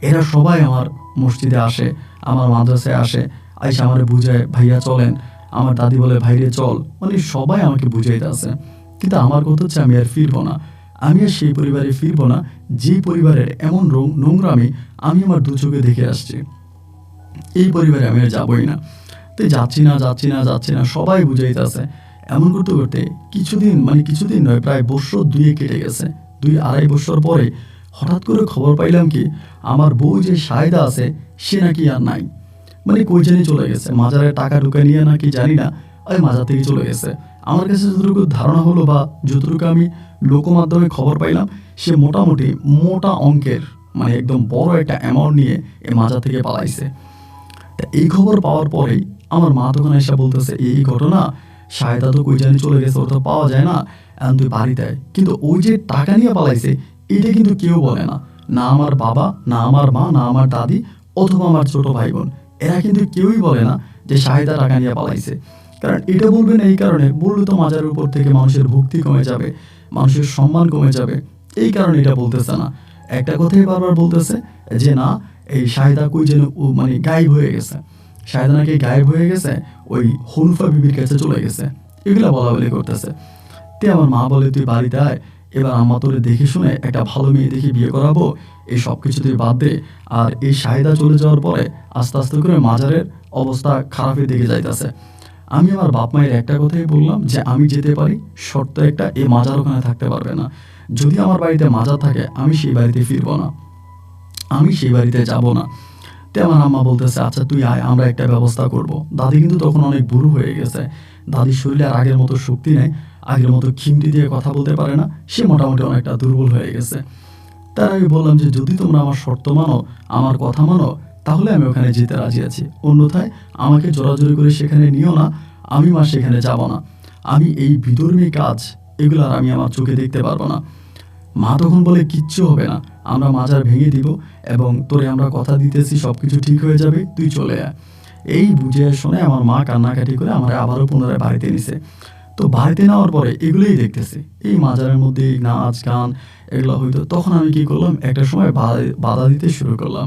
এরা সবাই আমার মসজিদে আসে, আমার মাদ্রাসায় আসে, আইসা আমারে বুঝায়, ভাইয়া চলেন। আমার দাদি বলে, ভাইরে চল, সবাই আমাকে বুঝাইতে আছে। কিন্তু আমার কথা হচ্ছে আমি আর ফিরবো না, আমি আর সেই পরিবারে ফিরবো না যেই পরিবারের এমন নোংরামি আমি আমার দু চোখে দেখে আসছি। এই পরিবারে আমি আর যাবোই না। তো যাচ্ছি না, সবাই বুঝাইতে আছে। এমন করতে করতে কিছুদিন নয়, প্রায় বছর 2 কেটে গেছে। 2-2.5 বছর পরে হঠাৎ করে খবর পাইলাম কি, আমার বউ যে শাহেদা আছে সে নাকি আর নাই, কই জানি চলে গেছে, মাজারে টাকা ঢুকে নিয়ে নাকি জানি না, ওই মাজার থেকে চলে গেছে। আমার কাছে যতটুকু ধারণা হলো বা যতটুকু আমি লোকমাধ্যমে খবর পাইলাম, সে মোটামুটি মোটা অঙ্কের একদম বড় একটা অ্যামাউন্ট নিয়ে এই মাজার থেকে পালাইছে। এই খবর পাওয়ার পরেই আমার মা তখন এসে বলতেছে, এই ঘটনা, শাহেদা তো কই জানি চলে গেছে, ওর তো পাওয়া যায় না, এখন তুই বাড়িতে আয়। কিন্তু ওই যে টাকা নিয়ে পালাইছে এটা কিন্তু কেউ বলে না, না আমার বাবা, না আমার মা, না আমার দাদি অথবা আমার ছোট ভাই বোন, এরা কিন্তু কেউই বলে না যে শাহেদা টাকা নিয়ে পালাইছে। কারণ এটা বলবে না, এই কারণে বললে তো মাজারের উপর থেকে মানুষের ভক্তি কমে যাবে, মানুষের সম্মান কমে যাবে, এই কারণে এটা বলতেছে না। একটা কথাই বারবার বলতেছে যে না, এই শাহেদা কই যেন গায়েব হয়ে গেছে, শাহেদা নাকি গায়েব হয়ে গেছে, ওই হনুফা বিবির কাছে চলে গেছে, এগুলা বলা বলি করতেছে। তে আমার মা বলে, তুই বাড়িতে আয়, এবার আম্মা তোরে দেখে শুনে একটা ভালো মেয়ে দেখে বিয়ে করাবো, এই সব কিছু তুই বাদ দে। আর এই শাহেদা চলে যাওয়ার পরে আস্তে আস্তে করে মাজারের অবস্থা খারাপের দিকে যাইতেছে। আমি আমার বাপ মায়ের একটা কথাই বললাম যে আমি যেতে পারি, শর্ত একটা, এই মাজার ওখানে থাকতে পারবে না। যদি আমার বাড়িতে মাজার থাকে আমি সেই বাড়িতে ফিরবো না, আমি সেই বাড়িতে যাব না। তো আমার আম্মা বলতেছে আচ্ছা তুই আয়, আমরা একটা ব্যবস্থা করব। দাদি কিন্তু তখন অনেক বুড়ো হয়ে গেছে, দাদির শরীরে আর আগের মতো শক্তি নেই, আগের মতো খিমটি দিয়ে কথা বলতে পারে না, সে মোটামুটি অনেকটা দুর্বল হয়ে গেছে। তার আমি বললাম যে যদি তোমরা আমার শর্ত মানো, আমার কথা মানো, তাহলে আমি ওখানে যেতে রাজি আছি, অন্যথায় আমাকে জোরাজোরি করে সেখানে নিও না, আমি মা সেখানে যাব না। আমি এই বিধর্মী কাজ এগুলো আর আমি আমার চোখে দেখতে পারবো না। মা তখন বলে কিচ্ছু হবে না, আমরা মাজার ভেঙে দিব এবং তোরে আমরা কথা দিতেছি সব কিছু ঠিক হয়ে যাবে, তুই চলে আয়। এই বুঝে শুনে আমার মা কান্নাকাটি করে আমার আবারও পুনরায় বাড়িতে নিছে। তো বাড়িতে নেওয়ার পরে এগুলোই দেখতেছি, এই মাজারের মধ্যে এই নাচ গান এগুলো হইতো। তখন আমি কি করলাম, একটা সময় বাধা দিতে শুরু করলাম।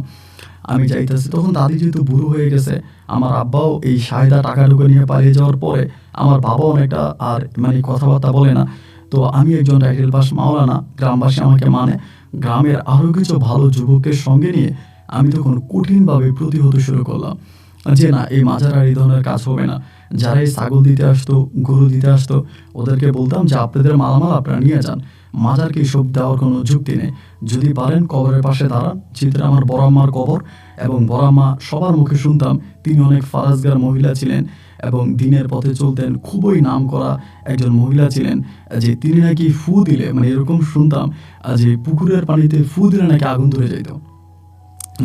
আমি যাইতেছি, তখন দাদি যেহেতু বুড়ো হয়ে গেছে, আমার আব্বাও এই সায়দা টাকা ঢুকে নিয়ে পালিয়ে যাওয়ার পরে আমার বাবা অনেকটা আর মানে কথাবার্তা বলে না। তো আমি একজন টাইটেল পাস মাওলানা, গ্রামবাসী আমাকে মানে, গ্রামের আরও কিছু ভালো যুবকের সঙ্গে নিয়ে আমি তখন কঠিনভাবে প্রতিহত শুরু করলাম যে না, এই মাজার আর এই ধরনের কাজ হবে না। যারা এই ছাগল দিতে আসতো, গরু দিতে আসতো, ওদেরকে বলতাম যে আপনাদের মালামাল আপনারা নিয়ে যান, মাজারকে সব দেওয়ার কোনো যুক্তি নেই। যদি পারেন কবরের পাশে দাঁড়ান, চিত্রে আমার বড় আম্মার কবর, এবং বড় আম্মা সবার মুখে শুনতাম তিনি অনেক ফারাজগার মহিলা ছিলেন এবং দিনের পথে চলতেন, খুবই নাম করা একজন মহিলা ছিলেন, যে তিনি নাকি ফু দিলে মানে এরকম শুনতাম যে পুকুরের পানিতে ফু দিলে নাকি আগুন ধরে যাইত।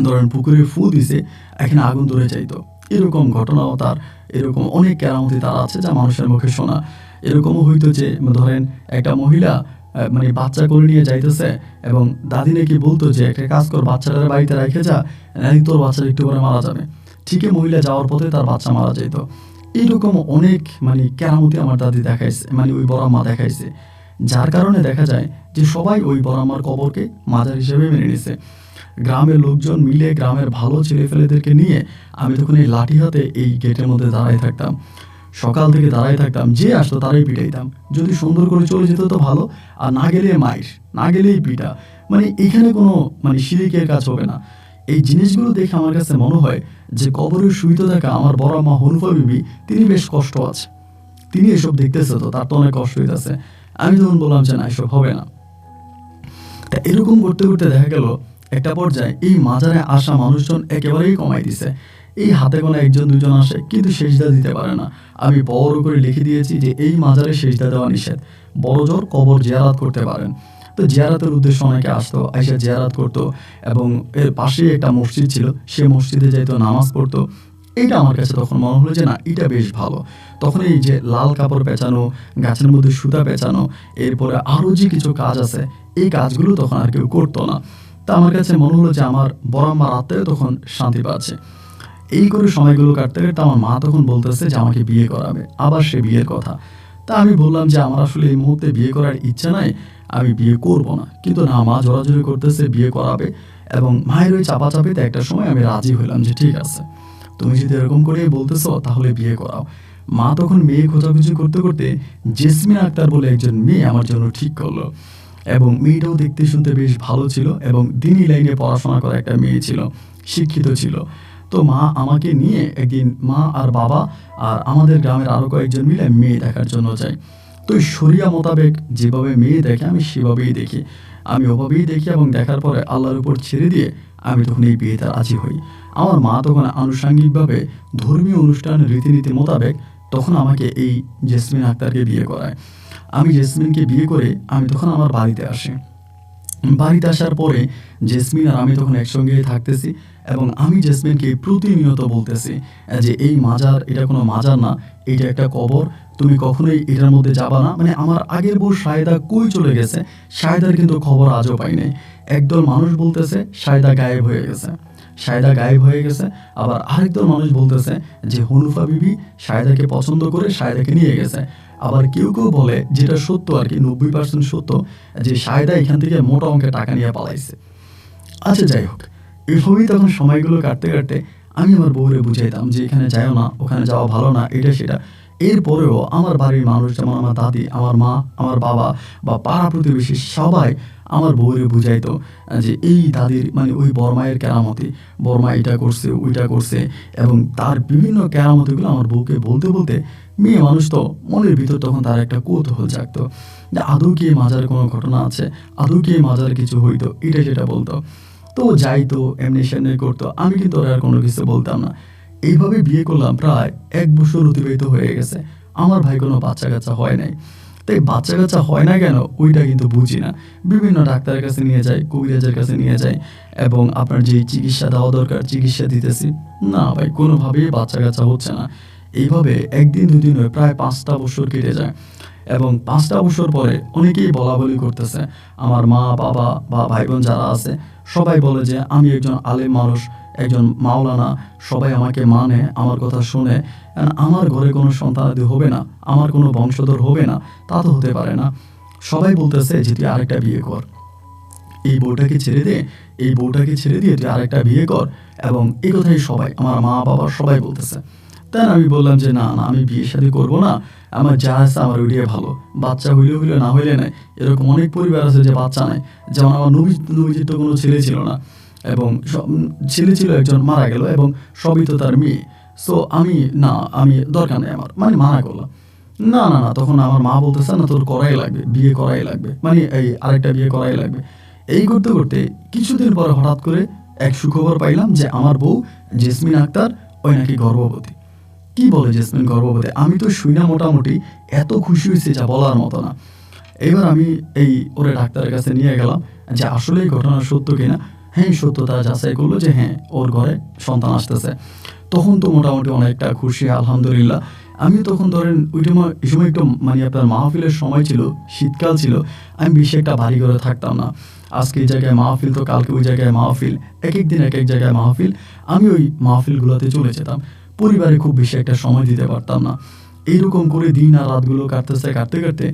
ধরেন পুকুরে ফু দিছে, এখানে আগুন ধরে যাইতো, এরকম ঘটনাও তার, এরকম অনেক কেরামতি তার আছে যা মানুষের মুখে শোনা। এরকমও হইতো যে ধরেন একটা মহিলা মানে বাচ্চা কোলে নিয়ে যাইতেছে এবং দাদি নাকি বলতো যে একটা কাজ কর, বাচ্চাটার বাড়িতে রেখে যা, নাকি তোর বাচ্চাটা একটু করে মারা যাবে। ঠিকই মহিলা যাওয়ার পথে তার বাচ্চা মারা যেত। এইরকম অনেক মানে কেরামতি আমার দাদি দেখাইছে, মানে ওই বড় মা দেখাইছে, যার কারণে দেখা যায় যে সবাই ওই বড় মার কবরকে মাজার হিসেবে মেনে নিছে। গ্রামের লোকজন মিলে, গ্রামের ভালো ছেলেফেলেদেরকে নিয়ে আমি তখন এই লাঠি হাতে এই গেটের মধ্যে দাঁড়াই থাকতাম, সকাল থেকে দাঁড়াই থাকতাম, যে আসতো তারাই পিটাইতাম। যদি সুন্দর করে চলে যেত তো ভালো, আর না গেলে মাইর, না গেলেই পিটা। মানে এখানে কোনো মানে শিরিকের কাজ হবে না। এই জিনিসগুলো দেখে আমার কাছে মনে হয় যে কবরে শুইতে থাকা আমার বড় মা হনুফা বিবি, তিনি বেশ কষ্ট আছে, তিনি এসব দেখতেছে, তো তার তো অনেক কষ্ট হইতেছে। আমি তখন বললাম যে না, এসব হবে না। তা এরকম করতে করতে দেখা গেল একটা পর্যায়ে এই মাজারে আসা মানুষজন একেবারেই কমাই দিছে। এই হাতে গোনা একজন দুজন আসে, কিন্তু সেজদা দিতে পারে না। আমি বড় করে লিখে দিয়েছি যে এই মাজারে সেজদা দেওয়া নিষেধ, বড় জোর কবর জিয়ারাত করতে পারেন। তো জিয়ারাতের উদ্দেশ্যে অনেকে আসতো, আইসা জিয়ারাত করতো, এবং এর পাশেই একটা মসজিদ ছিল, সে মসজিদে যাইতো, নামাজ পড়তো। এইটা আমার কাছে তখন মনে হলো যে না, এটা বেশ ভালো। তখন এই যে লাল কাপড় পেঁচানো, গাছের মধ্যে সুতা পেঁচানো, এরপরে আরও যে কিছু কাজ আছে, এই কাজগুলো তখন আর কেউ করতো না। তা আমার কাছে মনে হলো যে আমার বড় আম্মার আত্মায় তখন শান্তি পাচ্ছে। এই করে সময়গুলো কাটতে কাটতে আমার মা তখন বলতেছে যে আমাকে বিয়ে করাবে, আবার সে বিয়ের কথা। তা আমি বললাম যে আমার আসলে এই মুহূর্তে বিয়ে করার ইচ্ছা নাই, আমি বিয়ে করব না। কিন্তু না, মা জোরাজোরি করতেছে বিয়ে করাবে, এবং মায়ের ওই চাপাচাপিতে একটা সময় আমি রাজি হইলাম যে ঠিক আছে, তুমি যদি এরকম করেই বলতেছো তাহলে বিয়ে করাও। মা তখন মেয়ে খোঁজাখুঁজি করতে করতে জেসমিন আক্তার বলে একজন মেয়ে আমার জন্য ঠিক করলো, এবং মেয়েটাও দেখতে শুনতে বেশ ভালো ছিল এবং দিনই লাইনে পড়াশোনা করা একটা মেয়ে ছিল, শিক্ষিত ছিল। তো মা আমাকে নিয়ে একদিন মা আর বাবা আর আমাদের গ্রামের আরও কয়েকজন মিলে মেয়ে দেখার জন্য যাই। তো শরিয়া মোতাবেক যেভাবে মেয়ে দেখে আমি সেভাবেই দেখি, আমি ওভাবেই দেখি, এবং দেখার পরে আল্লাহর উপর ছেড়ে দিয়ে আমি তখন এই বিয়েতে রাজি হই। আমার মা তখন আনুষাঙ্গিকভাবে ধর্মীয় অনুষ্ঠানের রীতিনীতি মোতাবেক তখন আমাকে এই জেসমিন আক্তারকে বিয়ে করায়। আমি জেসমিনকে বিয়ে করে আমি তখন আমার বাড়িতে আসি। বাড়িতে আসার পরে জেসমিন আর আমি তখন একসঙ্গেই থাকতেছি, এবং আমি জেসমিনকে প্রতিনিয়ত বলতেছি যে এই মাজার এটা কোনো মাজার না, এটা একটা কবর, তুমি কখনোই এটার মধ্যে যাবা না। মানে আমার আগের বউ সায়দা কই চলে গেছে, সায়দার কিন্তু খবর আজও পাই নাই। একদল মানুষ বলতেছে সায়দা গায়েব হয়ে গেছে, সায়দা গায়েব হয়ে গেছে। আবার আরেকদল মানুষ বলতেছে যে হনুফা বিবি সায়দাকে পছন্দ করে সায়দাকে নিয়ে গেছে। আবার কেউ কেউ বলে, যেটা সত্য আর কি, 90% সত্য, যে সায়দা এখান থেকে মোটা অঙ্কের টাকা নিয়ে পালাইছে। আচ্ছা যাই হোক, এভাবেই তখন সময়গুলো কাটতে কাটতে আমি আমার বউরে বুঝাইতাম যে এখানে যাও না, ওখানে যাওয়া ভালো না, এটা সেটা। এরপরেও আমার বাড়ির মানুষ, যেমন আমার দাদি, আমার মা, আমার বাবা বা পাড়া প্রতিবেশী সবাই আমার বউরে বুঝাইতো যে এই দাদির মানে ওই বড়মায়ের কেরামতি, বড়মা এটা করছে ওইটা করছে, এবং তার বিভিন্ন কেরামতিগুলো আমার বউকে বলতে বলতে মেয়ে মানুষ তো মনের ভিতর তখন তার একটা কৌতূহল জাগতো যে আদৌ কি এই মাজারে কোনো ঘটনা আছে, আদৌ কি এই মাজারে কিছু হইতো, এটা সেটা বলতো। তো ও যাইতো, এমনি সেমনি করতো, আমি কিন্তু ওর আর কোনো কিছু বলতাম না। এইভাবে বিয়ে করলাম, প্রায় 1 বছর অতিবাহিত হয়ে গেছে। আমার ভাই কোনো বাচ্চা কাচ্চা হয় নাই। তাই বাচ্চা কাচ্চা হয় না কেন ওইটা কিন্তু বুঝি না। বিভিন্ন ডাক্তারের কাছে নিয়ে যাই, কবিরাজের কাছে নিয়ে যাই, এবং আপনার যেই চিকিৎসা দেওয়া দরকার চিকিৎসা দিতেছি, না ভাই কোনোভাবেই বাচ্চা কাচ্চা হচ্ছে না। এইভাবে 1 দিন 2 দিন হয়ে প্রায় 5টা বছর কেটে যায়, এবং 5টা বছর পরে অনেকেই বলা বলি করতেছে, আমার মা বাবা বা ভাই বোন যারা আছে সবাই বলে যে আমি একজন আলেম মানুষ, একজন মাওলানা, সবাই আমাকে মানে, আমার কথা শুনে, আমার ঘরে কোনো সন্তানাদি হবে না, আমার কোনো বংশধর হবে না, তা তো হতে পারে না। সবাই বলতেছে যে তুই আরেকটা বিয়ে কর, এই বউটাকে ছেড়ে দে, এই বউটাকে ছেড়ে দিয়ে তুই আরেকটা বিয়ে কর, এবং এই কথাই সবাই, আমার মা বাবা সবাই বলতেছে। তাই আমি বললাম যে না না, আমি বিয়ে শাদী করবো না, আমার যা আছে আমার ওইটাই ভালো, বাচ্চা হইলে হইলে না হইলে নাই। এরকম অনেক পরিবার আছে যে বাচ্চা নাই, যেমন আমার নবীজির তো কোনো ছেলে ছিল না, এবং ছেলে ছিল একজন মারা গেল, এবং সবই তো তার মেয়ে। সো আমি না, আমি দরকার নেই আমার, মানে মানা করলাম। না না না, তখন আমার মা বলতেছে না তোর করাই লাগবে, বিয়ে করাই লাগবে, মানে এই আরেকটা বিয়ে করাই লাগবে। এই করতে করতে কিছুদিন পরে হঠাৎ করে এক সুখবর পাইলাম যে আমার বউ জেসমিন আক্তার ওই নাকি গর্ভবতী। কি বলে জেসমিন গর্ভবতী? আমি তো শুই না, মোটামুটি এত খুশি হয়েছি যা বলার মতো না। এবার আমি এই ওরে ডাক্তারের কাছে নিয়ে গেলাম যে আসলে এই ঘটনা সত্য কিনা। হ্যাঁ সত্য, তারা যাচাই করলো যে হ্যাঁ ওর ঘরে সন্তান আসতেছে। তখন তো মোটামুটি অনেকটা খুশি, আলহামদুলিল্লাহ। আমি তখন ধরেন ওইটা এই সময় একটু মানে আপনার মাহফিলের সময় ছিল, শীতকাল ছিল, আমি বেশি একটা বাড়ি ঘরে থাকতাম না। আজকে এই জায়গায় মাহফিল তো কালকে ওই জায়গায় মাহফিল, এক এক দিন এক এক জায়গায় মাহফিল, আমি ওই মাহফিলগুলোতে চলে যেতাম। পরিবারে খুব বেশি একটা সময় দিতে পারতাম না। এইরকম করে দিন আর রাতগুলো কাটতেছে, কাটতে কাটতে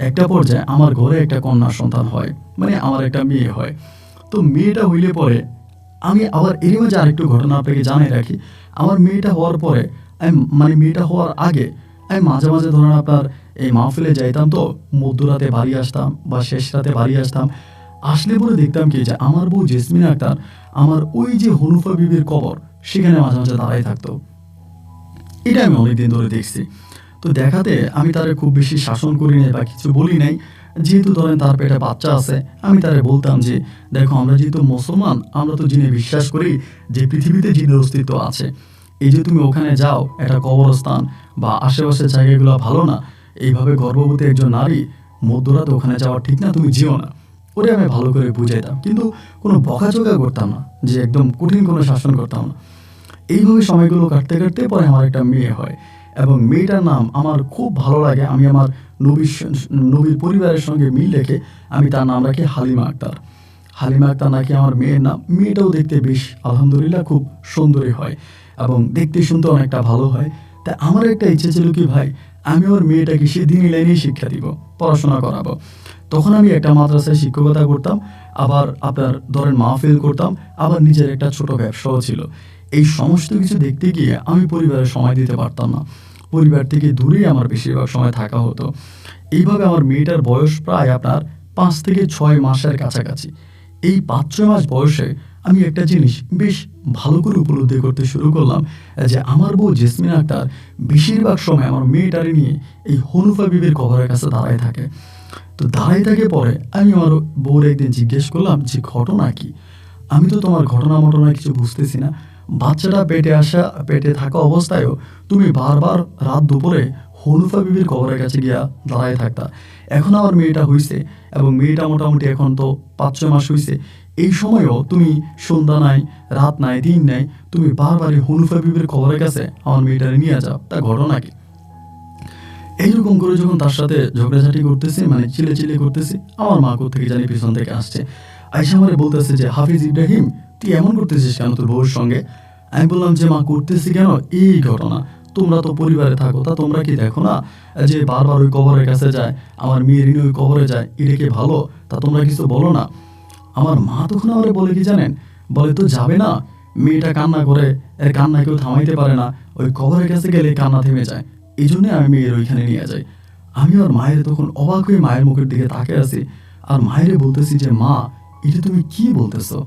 একটা পর্যায়ে আমার ঘরে একটা কন্যা সন্তান হয়, মানে আমার একটা মেয়ে হয়। তো মেয়েটা হইলে পরে আমি আবার এরই মাঝে আরেকটু ঘটনা আপনাকে জানিয়ে রাখি। আমার মেয়েটা হওয়ার পরে আমি, মানে মেয়েটা হওয়ার আগে আমি মাঝে মাঝে ধরেন আপনার এই মাহফিলে যাইতাম, তো মধ্যরাতে বাড়ি আসতাম বা শেষ রাতে বাড়ি আসতাম। আসলে পরে দেখতাম কি যে আমার বউ জেসমিন আক্তার আমার ওই যে হনুফা বিবির কবর সেখানে মাঝে মাঝে দাঁড়াই থাকতো। এটা আমি অনেকদিন ধরে দেখছি। তো দেখাতে আমি তারে খুব বেশি শাসন করি নাই বা কিছু বলি নাই। যেহেতু ধরেন তার পেটে বাচ্চা আছে, আমি তারে বলতাম যে দেখো আমরা যেহেতু মুসলমান, আমরা তো জিনে বিশ্বাস করি যে পৃথিবীতে জিনের অস্তিত্ব আছে। এই যে তুমি ওখানে যাও, এটা কবরস্থান বা আশেপাশের জায়গাগুলো ভালো না, এইভাবে গর্ভবতী একজন নারী মধ্যরাতে ওখানে যাওয়া ঠিক না, তুমি যেও না। ওরে আমি ভালো করে বুঝাইতাম, কিন্তু কোনো বকাঝকা করতাম না, যে একদম কঠিন কোনো শাসন করতাম না। এইভাবে সময়গুলো কাটতে কাটতে পরে আমার একটা মেয়ে হয়, এবং মেয়েটার নাম আমার খুব ভালো লাগে। আমি আমার নবীর পরিবারের সঙ্গে মিল রেখে আমি তার নাম রাখি হালিমা আক্তার। হালিমা আক্তার নাকি আমার মেয়ের নাম। মেয়েটাও দেখতে বেশ আলহামদুলিল্লাহ খুব সুন্দরী হয়, এবং দেখতে শুনতে অনেকটা ভালো হয়। তা আমার একটা ইচ্ছে ছিল কি ভাই, আমি ওর মেয়েটাকে সে দিনই লাইনেই শিক্ষা দিব, পড়াশোনা করাবো। তখন আমি একটা মাদ্রাসায় শিক্ষকতা করতাম, আবার আপনার ধরেন মাহফিল করতাম, আবার নিজের একটা ছোট ব্যবসাও ছিল। এই সমস্ত কিছু দেখতে গিয়ে আমি পরিবারের সময় দিতে পারতাম না, পরিবার থেকে দূরেই আমার বেশিরভাগ সময় থাকা হতো। এইভাবে আমার মেয়েটার বয়স প্রায় আপনার 5 থেকে 6 মাসের কাছাকাছি। এই 5-6 মাস বয়সে আমি একটা জিনিস বেশ ভালো করে উপলব্ধি করতে শুরু করলাম যে আমার বউ জেসমিন আক্তার বেশিরভাগ সময় আমার মেয়েটারে নিয়ে এই হনুফা বিবির কবরের কাছে দাঁড়ায় থাকে। তো দাঁড়াই থাকে পরে আমি আমার বউর একদিন জিজ্ঞেস করলাম যে ঘটনা কি? আমি তো তোমার ঘটনা মটনা কিছু বুঝতেছি না। বাচ্চাটা পেটে থাকা অবস্থায়ও তুমি বারবার রাত দুপুরে হনুফা বিবির কবরের কাছে গিয়া দাঁড়ায় থাকতা। এখন আমার মেয়েটা হইছে, এবং মেয়েটা মোটামুটি এখন তো 5-6 মাস হইছে। এই সময়ও তুমি সন্ধ্যা নাই, রাত নাই, দিন নাই, তুমি বারবার এই হনুফা বিবির কবরের কাছে আমার মেয়েটারে নিয়ে যাও, তা ঘটনা কি? এইরকম করে যখন তার সাথে ঝগড়াঝাটি করতেছি, মানে চিল্লাচিল্লি করতেছি, আমার মা কোত্থেকে জানি পিছন থেকে আসছে। আইসা আমারে বলতেছে যে হাফিজ ইব্রাহিম, তুই এমন করতেছিস কেন তোর বউর সঙ্গে? আমি বললাম যে মা করতেছি কেন, এই ঘটনা, তোমরা তো পরিবারে থাকো, তা তোমরা কি দেখো না যে বারবার ওই কবরের কাছে যায়, আমার মেয়ের ঋণে ওই কবরে যায়, এটা কি ভালো? তা তোমরা কিছু বলো না? আমার মা তখন আমারে বলে কি জানেন, বলে তো যাবে না, মেয়েটা কান্না করে, এর কান্না কেউ থামাইতে পারে না, ওই কবরের কাছে গেলে কান্না থেমে যায়, এই জন্য আমি মেয়ের ওইখানে নিয়ে যাই। আমি আর মায়ের তখন অবাক হয়ে মায়ের মুখের দিকে তাকিয়ে আছি, আর মায়েরে বলতেছি যে মা, এটা তুমি কি বলতেছো,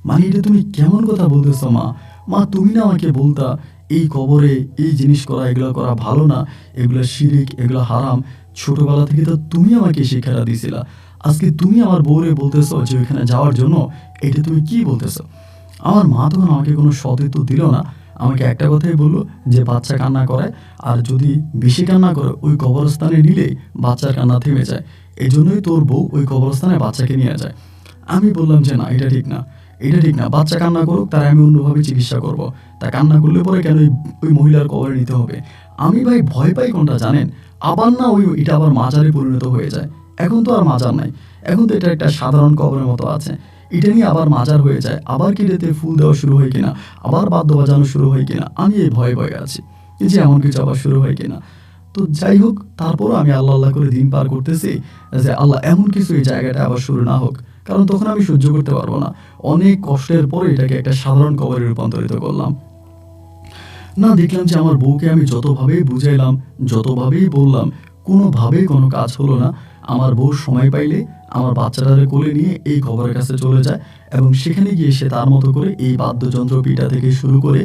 মানে এটা তুমি কেমন কথা বলতেছো মা? মা তুমি না আমাকে বলতা এই কবরে এই জিনিস করা, এগুলো করা ভালো না, এগুলো শিরিক, এগুলো হারাম। ছোটবেলা থেকে তো তুমি আমাকে শিক্ষাটা দিছিলা, আজকে তুমি আমার বউরে বলতেছো যে ওইখানে যাওয়ার জন্য, এটা তুমি কি বলতেছো? আমার মা তখন আমাকে কোনো সতীর্থ দিল না, আমাকে একটা কথাই বললো যে বাচ্চা কান্না করে, আর যদি বেশি কান্না করে ওই কবরস্থানে নিলে বাচ্চার কান্না থেমে যায়, এই জন্যই তোর বউ ওই কবরস্থানে বাচ্চাকে নিয়ে যায়। আমি বললাম যে না, এটা ঠিক না, এটা ঠিক না, বাচ্চা কান্না করুক, তার আমি অন্যভাবে চিকিৎসা করব। তা কান্না করলে পরে কেন ওই মহিলার কবরে নিতে হবে? আমি ভাই ভয় পাই কোনটা জানেন? আবার না এটা আবার মাজারে পরিণত হয়ে যায়। এখন তো আর মাজার নাই, এখন তো এটা একটা সাধারণ কবরের মতো আছে, এটা নিয়ে আবার মাজার হয়ে যায়, আবার কিডেতে ফুল দেওয়া শুরু হয় কিনা, আবার বাদ্য বাজানো শুরু হয় কিনা, আমি এই ভয়ে ভয়ে আছি যে এমন কিছু আবার শুরু হয় কিনা। তো যাই হোক, তারপরও আমি আল্লাহ আল্লাহ করে দিন পার করতেছি যে আল্লাহ এমন কিছু এই জায়গাটা আবার শুরু না হোক, কারণ তখন আমি সহ্য করতে পারবো না। অনেক কষ্টের পরে এটাকে একটা সাধারণ কবরে রূপান্তরিত করলাম। না, দেখলাম যে আমার বউকে আমি যতভাবেই বুঝাইলাম, যতভাবেই বললাম, কোনোভাবেই কোনো কাজ হলো না। আমার বউ সময় পাইলে আমার বাচ্চাটারে কোলে নিয়ে এই কবরের কাছে চলে যায় এবং সেখানে গিয়ে সে তার মতো করে এই বাদ্যযন্ত্র পিটা থেকে শুরু করে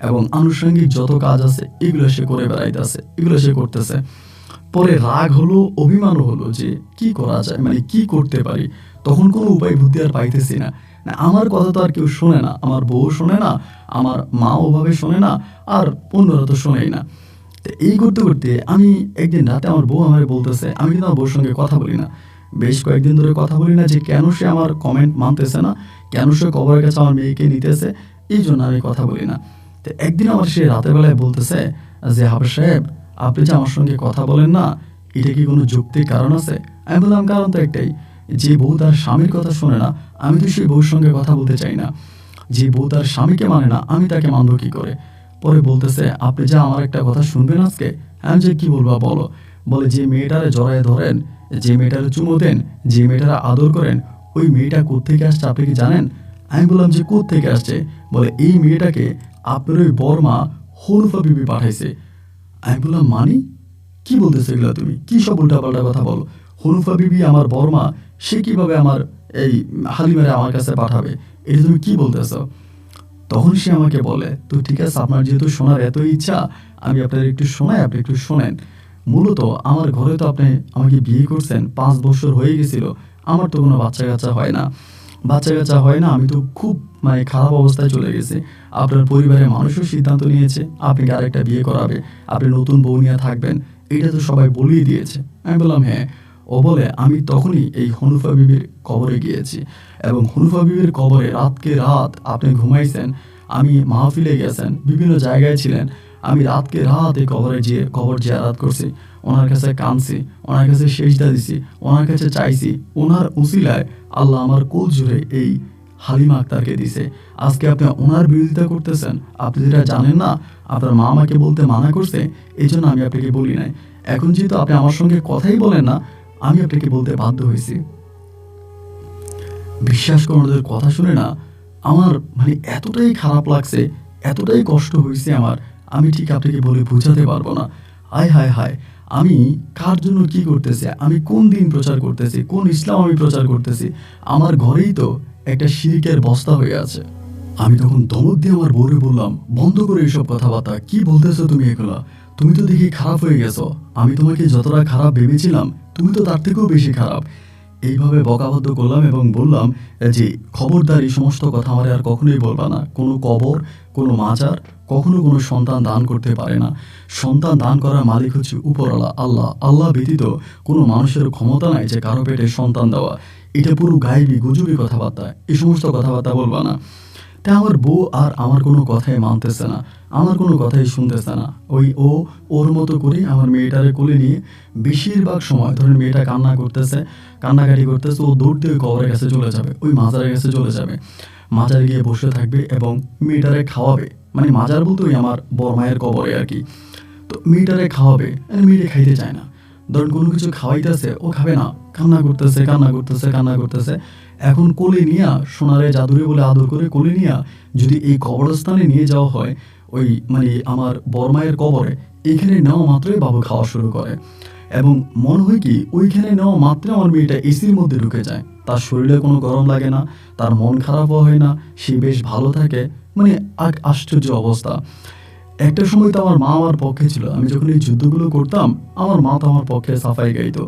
এবং আনুষঙ্গিক যত কাজ আছে এগুলো সে করে বেড়াইতেছে, এগুলো সে করতেছে। পরে রাগ হলো, অভিমানও হলো যে কি করা যায়, মানে কি করতে পারি। তখন কোনো উপায় বুদ্ধি আর পাইতেছি না। না, আমার কথা তো আর কেউ শোনে না, আমার বউ শোনে না, আমার মা ওভাবে শোনে না, আর অন্যরা তো শোনেই না। তো এই করতে করতে আমি একদিন রাতে আমার বউ আমার বলতেছে, আমি কিন্তু আমার বউর সঙ্গে কথা বলি না, বেশ কয়েকদিন ধরে কথা বলি না, যে কেন সে আমার কমেন্ট মানতেছে না, কেন সে কবরের কাছে আমার মেয়েকে নিতেছে, এই জন্য আমি কথা বলি না। তো একদিন আমার সে রাতের বেলায় বলতেছে যে হাফেজ সাহেব, আপনি যে আমার সঙ্গে কথা বলেন না, এটা কি কোনো যৌক্তিক কারণ আছে? আমি বললাম কারণ তো একটাই, যে বউ তার স্বামীর কথা শোনে না, আমি তো সেই বউর সঙ্গে কথা বলতে চাই না। যে বউ তার স্বামীকে মানে না, আমি তাকে মানব কি করে? পরে বলতেছে, আপনি যে আমার একটা কথা শুনবেন আজকে? আমি যে কি বলবো বলো। বলে, যে মেয়েটারে জড়ায় ধরেন, যে মেয়েটারে চুমো দেন, যে মেয়েটারে আদর করেন, ওই মেয়েটা কোত্থেকে আসছে আপনি কি জানেন? আমি বললাম যে কোত্থেকে আসছে? বলে, এই মেয়েটাকে আপনার ওই বর্মা হনুফা বিবি পাঠাইছে। আমি বললাম মানি, কি বলতেছে এগুলো তুমি? কি সব উল্টাপাল্টা কথা বলো? হনুফা বিবি আমার বর্মা, সে কিভাবে আমার এই হালিমারে আমার কাছে পাঠাবে? এটা তুমি কি বলতেছ? তখন সে আমাকে বলে, তো ঠিক আছে, আপনার যেহেতু শোনার এত ইচ্ছা, আমি আপনার একটু শোনাই, আপনি একটু শোনেন। মূলত আমার ঘরে তো আপনি আমাকে বিয়ে করছেন, 5 বছর হয়ে গেছিল, আমার তো কোনো বাচ্চা কাচ্চা হয় না, বাচ্চা কাচ্চা হয় না, আমি তো খুব মানে খারাপ অবস্থায় চলে গেছি। আপনার পরিবারের মানুষও সিদ্ধান্ত নিয়েছে আপনাকে আরেকটা বিয়ে করাবে, আপনি নতুন বউ নিয়ে থাকবেন, এটা তো সবাই বলেই দিয়েছে। আমি বললাম হ্যাঁ। ও বলে, আমি তখনই এই হনুফা বিবির কবরে গিয়েছি এবং হনুফা বিবির কবরে রাতকে রাত আপনি ঘুমাইছেন, আমি মাহফিলে গেছেন, বিভিন্ন জায়গায় ছিলেন, আমি রাতকে রাত এই কবরে যেয়ে কবর জিয়ারাত করছি, ওনার কাছে কাঁদছি, ওনার কাছে সেজদা দিছি, ওনার কাছে চাইছি, ওনার উসিলায় আল্লাহ আমার কোল জুড়ে এই হালিমা আক্তারকে দিছে। আজকে আপনি ওনার বিরোধিতা করতেছেন, আপনি যেটা জানেন না, আপনার মা আমাকে বলতে মানা করছে, এই জন্য আমি আপনাকে বলি নাই। এখন যেহেতু আপনি আমার সঙ্গে কথাই বলেন না, আমি আপনাকে বলতে বাধ্য হয়েছি। বিশ্বাস করুন, ওদের কথা শুনে না আমার মানে এতটাই খারাপ লাগছে, এতটাই কষ্ট হয়েছে আমার, আমি ঠিক আপনাকে বলে বোঝাতে পারবো না। হায় হায় হায়, আমি কার জন্য কি করতেছি, আমি কোন দিন প্রচার করতেছি, কোন ইসলাম আমি প্রচার করতেছি, আমার ঘরেই তো একটা শিরিকের বস্তা হয়ে আছে। আমি তখন ধমক দিয়ে আমার বউরে বললাম, বন্ধ করে এইসব কথাবার্তা, কি বলতেছো তুমি এগুলা? তুমি তো দেখি খারাপ হয়ে গেছো, আমি তোমাকে যতটা খারাপ ভেবেছিলাম তুমি তো তার থেকেও বেশি খারাপ। এইভাবে বকাবদ্ধ করলাম এবং বললাম যে খবরদার এই সমস্ত কথা আমার আর কখনোই বলবা না। কোনো কবর, কোনো মাজার কখনো কোনো সন্তান দান করতে পারে না। সন্তান দান করার মালিক হচ্ছে উপরওয়ালা আল্লাহ। আল্লাহ ব্যতীত কোনো মানুষের ক্ষমতা নাই যে কারো পেটে সন্তান দেওয়া। এটা পুরো গায়েবী গুজবি কথাবার্তা, এই সমস্ত কথাবার্তা বলবা না। তা আমার বউ আর আমার কোনো কথাই মানতেছে না, আমার কোনো কথাই শুনতেছে না। ওর মতো করে আমার মেয়েটারে কোলে নিয়ে বেশিরভাগ সময় ধরেন মেয়েটা কান্না করতেছে, কান্নাকাটি করতেছে, ও দৌড় দিয়ে ওই কবরের কাছে চলে যাবে, ওই মাজারের কাছে চলে যাবে, মাজারে গিয়ে বসে থাকবে এবং মেয়েটারে খাওয়াবে। মানে মাজার বলতে ওই আমার বড়মায়ের কবরে আর কি। তো মেয়েটারে খাওয়াবে, মেয়েটা খাইতে চায় না। ধরেন কোনো কিছু খাওয়াইতেছে, ও খাবে না, কান্না করতেছে কান্না করতেছে কান্না করতেছে। এখন কোলে নিয়া সোনারে জাদুরে বলে আদর করে কোলে নিয়া যদি এই কবরস্থানে নিয়ে যাওয়া হয়, ওই মানে আমার বড়মায়ের কবরে, এইখানে নেওয়া মাত্রই বাবু খাওয়া শুরু করে এবং মনে হয় কি ওইখানে নেওয়া মাত্রই আমার মেয়েটা এসির মধ্যে ঢুকে যায়, তার শরীরে কোনো গরম লাগে না, তার মন খারাপও হয় না, সে বেশ ভালো থাকে। মানে আশ্চর্য অবস্থা। একটা সময় তো আমার মা আমার পক্ষে ছিল। আমি যখন এই যুদ্ধগুলো করতাম, আমার মা তো আমার পক্ষে সাফাই গাইতো।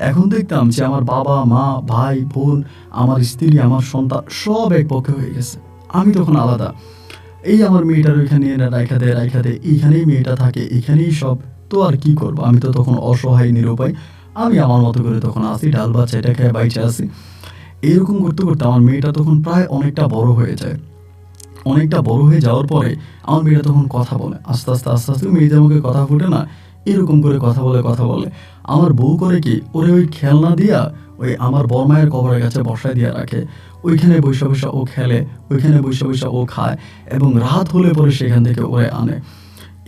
এখন দেখতাম যে আমার বাবা, মা, ভাই, বোন, আমার স্ত্রী, আমার সন্তান সব এক পক্ষে হয়ে গেছে। আমি তখন আলাদা। এই আমার মেয়েটার ওইখানে এনে রাইখা দে, এইখানেই মেয়েটা থাকে, এখানেই সব। তো আর কি করব? আমি তো তখন অসহায়, নিরুপায়। আমি আমার মতো করে তখন আছি, ডাল ভাত চেটে খেয়ে বাইচে আছি। এরকম করতে, করতে আমার মেয়েটা তখন প্রায় অনেকটা বড় হয়ে যায়। অনেকটা বড় হয়ে যাওয়ার পরে আমার মেয়েটা তখন কথা বলে। আস্তে, আস্তে, আস্তে, আস্তে মেয়েদের মুখে কথা ফুটে না, এরকম করে কথা বলে, কথা বলে। আমার বউ করে কি, ওরে ওই খেলনা দিয়া ওই আমার বড়মায়ের কবরের কাছে বসায় দিয়া রাখে। ওইখানে বইসা বইসা ও খেলে, ওইখানে বইসা বইসা ও খায় এবং রাত হলে পরে সেখান থেকে ওরে আনে।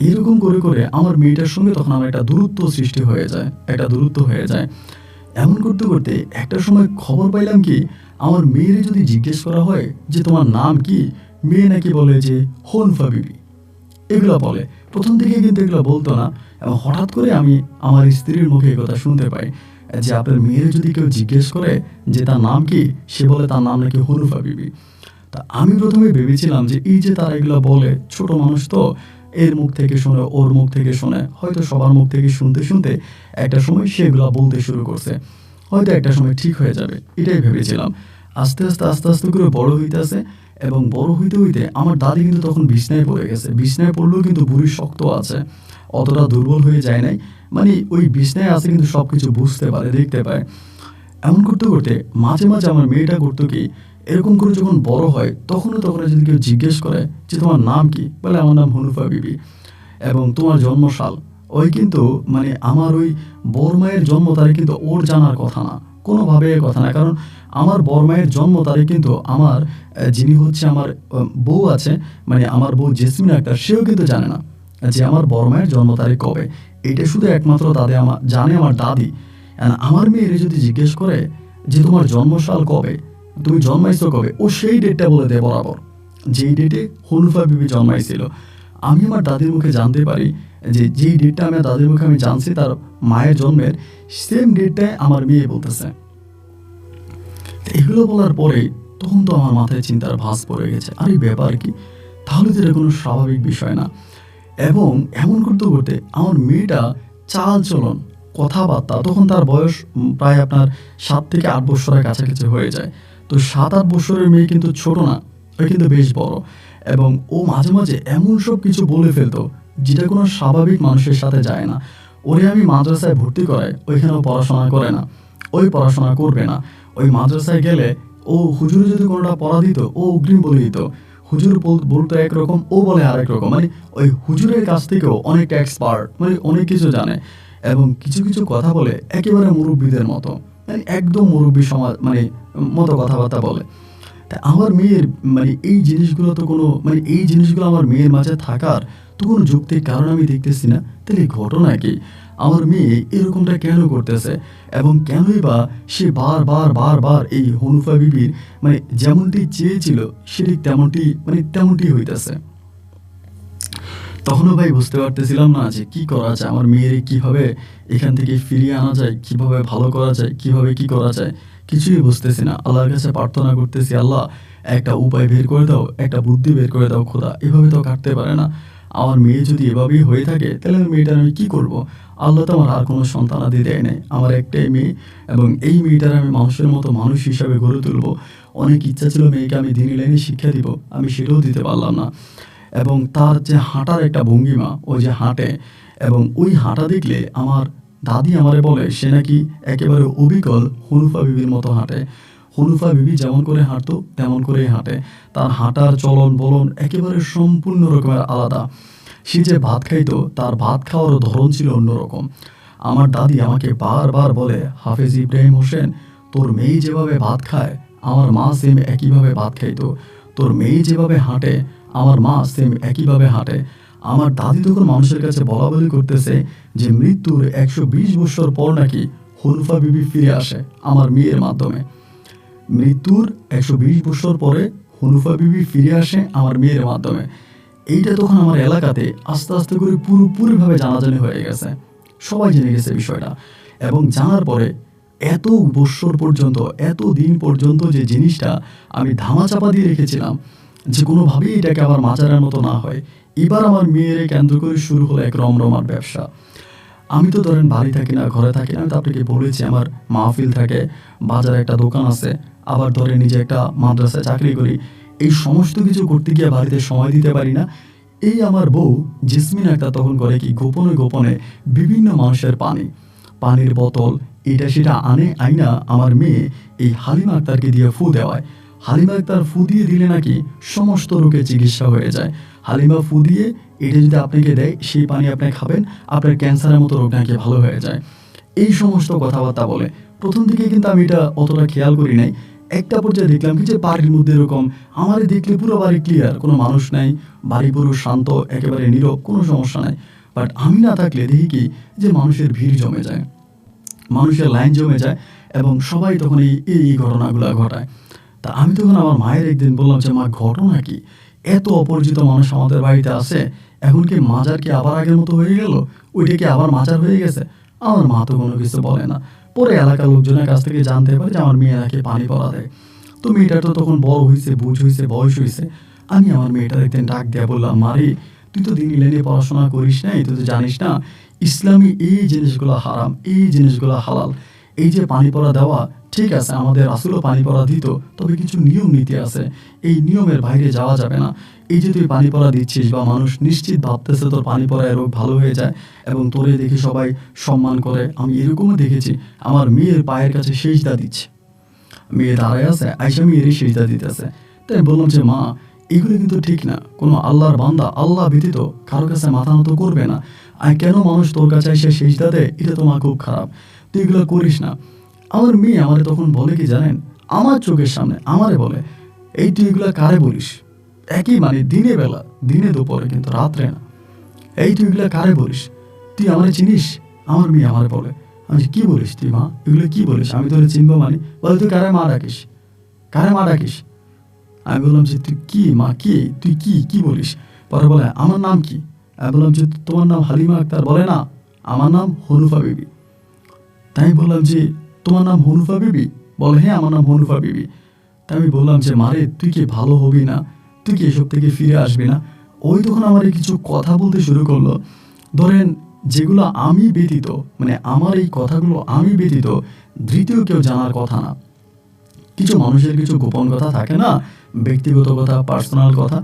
এরকম করে, করে আমার মেয়েটার সঙ্গে তখন আমার একটা দূরত্ব সৃষ্টি হয়ে যায়, একটা দূরত্ব হয়ে যায়। এমন করতে, করতে একটা সময় খবর পাইলাম কি, আমার মেয়েরে যদি জিজ্ঞেস করা হয় যে তোমার নাম কি? মেয়ে নাকি বলে যে হনফা বিবি। এগুলো বলে। ১ম দিকে কিন্তু এগুলো বলত না এবং হঠাৎ করে আমি আমার স্ত্রীর মুখে এই কথা শুনতে পাই যে আপনার মেয়ের যদি কেউ জিজ্ঞেস করে যে তার নাম কি? সে বলে তার নাম নাকি হনুফা বিবি। তা আমি ১ম এ ভেবেছিলাম যে এই যে তারা এগুলো বলে, ছোট মানুষ তো, এর মুখ থেকে শোনে, ওর মুখ থেকে শোনে। হয়তো সবার মুখ থেকে শুনতে, শুনতে একটা সময় সে এগুলা বলতে শুরু করছে। হয়তো একটা সময় ঠিক হয়ে যাবে। এটাই ভেবেছিলাম। আস্তে, আস্তে, আস্তে, আস্তে করে বড় হইতেছে এবং বড় হইতে, হইতে আমার দাদি কিন্তু তখন বিছনায় পড়ে গেছে। বিছনায় পড়লেও কিন্তু বুড়ি শক্ত আছে। অতটা দুর্বল হয়ে যায় নাই। মানে ওই বিছনায় আছে কিন্তু সবকিছু বুঝতে পারে, দেখতে পায়। এমন করতে, করতে মাঝে, মাঝে আমার মেয়েটা করতো কি, এরকম করে যখন বড় হয় তখনও, যদি কেউ জিজ্ঞেস করে যে তোমার নাম কি? বলে আমার নাম হনুফা বিবি এবং তোমার জন্মসাল। ওই কিন্তু মানে আমার ওই বড় মায়ের জন্ম তারিখ কিন্তু ওর জানার কথা না। কোনোভাবে কথা না। কারণ আমার বড় মায়ের জন্ম তারিখ কিন্তু আমার যিনি হচ্ছে আমার বউ আছে, মানে আমার বউ জেসমিন আক্তার, সেও কিন্তু জানে না যে আমার বড় মায়ের জন্ম তারিখ কবে। এটা শুধু একমাত্র আমার জানে আমার দাদি। আমার মেয়েরে যদি জিজ্ঞেস করে যে তোমার জন্মসাল কবে, তুমি জন্মাইছো কবে, ও সেই ডেটটা বলে দেয় বরাবর, যেই ডেটে হনুফা বিবি জন্মাইছিল। আমি আমার দাদির মুখে জানতে পারি যে যেই ডেটটা আমি দাদির মুখে আমি জানছি তার মায়ের জন্মের, সেম ডেটটাই আমার মেয়ে বলতেছে। এগুলো বলার পরে তখন তো আমার মাথায় চিন্তার ভাঁজ পড়ে গেছে, আরে ব্যাপার কি, তাহলে তো এটা কোনো স্বাভাবিক বিষয় না। এবং এমন করতে, করতে আমার মেয়েটা চাল চলন, কথাবার্তা, তখন তার বয়স প্রায় আপনার ৭ থেকে ৮ বছরের কাছাকাছি হয়ে যায়। তো ৭-৮ বছরের মেয়ে কিন্তু ছোট না, ও কিন্তু বেশ বড়। এবং ও মাঝে, মাঝে এমন সব কিছু বলে ফেলতো যেটা কোনো স্বাভাবিক মানুষের সাথে যায় না। ওরে আমি মাদ্রাসায় ভর্তি করাই, ওইখানেও পড়াশোনা করে না, ওই পড়াশোনা করবে না। ওই মাদ্রাসায় গেলে ও হুজুরে যদি কোনোটা পড়া দিত, ও অগ্রিম বলে দিত। হুজুর বলতো একরকম, ও বলে আরেক রকম। মানে ওই হুজুরের কাছ থেকেও অনেকটা এক্সপার্ট, মানে অনেক কিছু জানে এবং কিছু, কিছু কথা বলে একেবারে মুরব্বীদের মতো। মানে একদম মুরব্বী সমাজ মানে মতো কথাবার্তা বলে। তা আমার মেয়ের মানে এই জিনিসগুলো তো কোনো মানে এই জিনিসগুলো আমার মেয়ের মাঝে থাকার তো কোনো যৌক্তিক কারণ আমি দেখতেছি না। তাহলে ঘটনা কি? আমার মেয়ে এরকমটা কেন করতেছে এবং কেনই বা সে বারবার, বারবার এই হনুফা বিবির মানে যেমনটি চেয়েছিল সে ঠিক তেমনটি হইতেছে। তখনও ভাই বুঝতে পারতেছিলাম না যে কি করা যায়, আমার মেয়েরে কিভাবে এখান থেকে ফিরিয়ে আনা যায়, কিভাবে ভালো করা যায়, কিভাবে কি করা যায়, কিছুই বুঝতেছি না। আল্লাহর কাছে প্রার্থনা করতেছি, আল্লাহ একটা উপায় বের করে দাও, একটা বুদ্ধি বের করে দাও খোদা, এভাবে তো কাটতে পারে না। আমার মেয়ে যদি এভাবেই হয়ে থাকে তাহলে আমি মেয়েটার আমি কী করব? আল্লাহ তো আমার আর কোনো সন্তানাদি দেয় নাই, আমার একটাই মেয়ে এবং এই মেয়েটার আমি মানুষের মতো মানুষ হিসাবে গড়ে তুলবো। অনেক ইচ্ছা ছিল মেয়েকে আমি দিনী লাইনে শিক্ষা দিব, আমি সেটাও দিতে পারলাম না। এবং তার যে হাঁটার একটা ভঙ্গিমা, ওই যে হাঁটে এবং ওই হাঁটা দেখলে আমার দাদি আমারে বলে সে নাকি একেবারে অবিকল হনুফা বিবির মতো হাঁটে। হনুফা বিবি যেমন করে হাঁটতো তেমন করেই হাঁটে। তার হাঁটার চলন বলন একেবারে সম্পূর্ণ রকমের আলাদা। সে যে ভাত খাইতো তার ভাত খাওয়ারও ধরন ছিল অন্যরকম। আমার দাদি আমাকে বারবার বলে, হাফেজ ইব্রাহিম হোসেন, তোর মেয়ে যেভাবে ভাত খায় আমার মা সেম একইভাবে ভাত খাইতো। তোর মেয়ে যেভাবে হাঁটে আমার মা সেম একইভাবে হাঁটে। আমার দাদি তখন মানুষের কাছে বলা বলি করতেছে যে মৃত্যুর ১২০ বছর পর নাকি হনুফা বিবি ফিরে আসে আমার মেয়ের মাধ্যমে। মৃত্যুর ১২০ বছর পরে হনুফা বিবি ফিরে আসে আমার মেয়ের মাধ্যমে। এইটা তখন আমার এলাকাতে আস্তে, আস্তে করে পুরোপুরিভাবে জানাজানি হয়ে গেছে। সবাই জেনে গেছে বিষয়টা এবং জানার পরে এত বৎসর পর্যন্ত, এত দিন পর্যন্ত যে জিনিসটা আমি ধামাচাপা দিয়ে রেখেছিলাম যে কোনোভাবেই এটাকে আবার মাজারের মতো না হয়, এবার আমার মেয়েরে কেন্দ্র করে শুরু হলো এক রমরমার ব্যবসা। আমি তো ধরেন বাড়ি থাকি না, ঘরে থাকি না। আমি তো আপনাকে বলেছি আমার মাহফিল থাকে, বাজারে একটা দোকান আছে, আবার ধরে নিজে একটা মাদ্রাসায় চাকরি করি। এই সমস্ত কিছু করতে গিয়ে বাড়িতে সময় দিতে পারি না। এই আমার বউ জেসমিন আক্তার তখন করে কি, গোপনে গোপনে বিভিন্ন মানুষের পানির বোতল এটা সেটা আইনা আমার মেয়ে এই হালিমা আক্তারকে দিয়ে ফু দেওয়ায়। হালিমা আক্তার ফু দিয়ে দিলে নাকি সমস্ত রোগের চিকিৎসা হয়ে যায়। হালিমা ফু দিয়ে এটা যদি আপনাকে দেয়, সেই পানি আপনি খাবেন, আপনার ক্যান্সারের মতো রোগ নাকি ভালো হয়ে যায়। এই সমস্ত কথাবার্তা বলে। প্রথম দিকে কিন্তু আমি এটা অতটা খেয়াল করি নাই। একটা পর্যায়ে দেখলাম কি যে বাড়ির মধ্যে এরকম আমারে দেখলে পুরো বাড়ি ক্লিয়ার, কোনো মানুষ নাই, বাড়ি পুরো শান্ত, একেবারে নীরব, কোনো সমস্যা নাই। বাট আমি না থাকলে দেখি কি যে মানুষের ভিড় জমে যায়, মানুষের লাইন জমে যায়, এবং সবাই তখন এই ঘটনাগুলো ঘটায়। তা আমি তখন আমার মায়ের একদিন বললাম যে, মা ঘটনা কি, এত অপরিচিত মানুষ আমাদের বাড়িতে আসে, এখন কি মাজার কি আবার আগের মতো হয়ে গেল, ওইটা কি আবার মাজার হয়ে গেছে? আমার মা তো কোনো কিছু বলে না। পরে এলাকার লোকজনের কাছ থেকে জানতে পারে যে আমার মেয়ে নাকি পানি পড়া দেয়। তো মেয়েটার তো তখন বড় হয়েছে, বুঝ হয়েছে, বয়স হয়েছে। আমি আমার মেয়েটার একদিন ডাক দিয়ে বললাম, মারে তুই তো দিন লাইনে পড়াশোনা করিস নাই, তুই তো জানিস না ইসলামী এই জিনিসগুলো হারাম, এই জিনিসগুলো হালাল। এই যে পানি পড়া দেওয়া, ঠিক আছে আমাদের রাসূলও পানি পড়া দিত, তবে কিছু নিয়ম নীতি আছে, এই নিয়মের বাইরে যাওয়া যাবে না। এই যে তুই পানি পড়া দিচ্ছিস বা মানুষ নিশ্চিত ভাবতেছে তোর পানি পড়ায় রোগ ভালো হয়ে যায় এবং তোরে দেখে সবাই সম্মান করে। আমি এরকমও দেখেছি আমার মেয়ের পায়ের কাছে সেজদা দিচ্ছে, মেয়ে দাঁড়ায় আছে, আইসা মেয়েরই সেজদা দিতেছে। তাই বললাম যে, মা এগুলো কিন্তু ঠিক না, কোনো আল্লাহর বান্দা আল্লাহ ব্যতীত কারো কাছে মাথা নত করবে না। আর কেন মানুষ তোর কাছে এসে সেজদা দেয়, এটা তোমার খুব খারাপ, তুই এগুলো করিস না। আমার মেয়ে আমারে তখন বলে কি জানেন, আমার চোখের সামনে আমারে বলে, এই তুই এগুলা কারে বলিস? একই মানে দিনে বেলা, দিনে দুপুরে, কিন্তু রাত্রে না। এই তুই এগুলা কারে বলিস? তুই আমারে চিনিস? আমার মেয়ে আমারে বলে। আমি কি বলিস তুই মা, এগুলো কি বলিস? আমি তোরে চিনবো মানে? বলে তুই কারে মা ডাকিস, কারে মা ডাকিস? আমি বললাম যে তুই কি মা, কি তুই কি বলিস? পরে বলে আমার নাম কি? আমি বললাম যে তোমার নাম হালিমা আক্তার। বলে না, আমার নাম হনুফা বিবি। তাই বললাম যে তোমার নাম হনুফা বিবি? বলে হ্যাঁ আমার নাম হনুফা বিবি। তাই আমি বললাম যে মারে তুই কি ভালো হবি না, তুই কি এসব থেকে ফিরে আসবি না? ওই তখন আমার কিছু কথা বলতে শুরু করলো, ধরেন যেগুলো আমি ব্যতীত, মানে আমার এই কথাগুলো আমি ব্যতীত দ্বিতীয় কেউ জানার কথা না। কিছু মানুষের কিছু গোপন কথা থাকে না, ব্যক্তিগত কথা, পার্সোনাল কথা,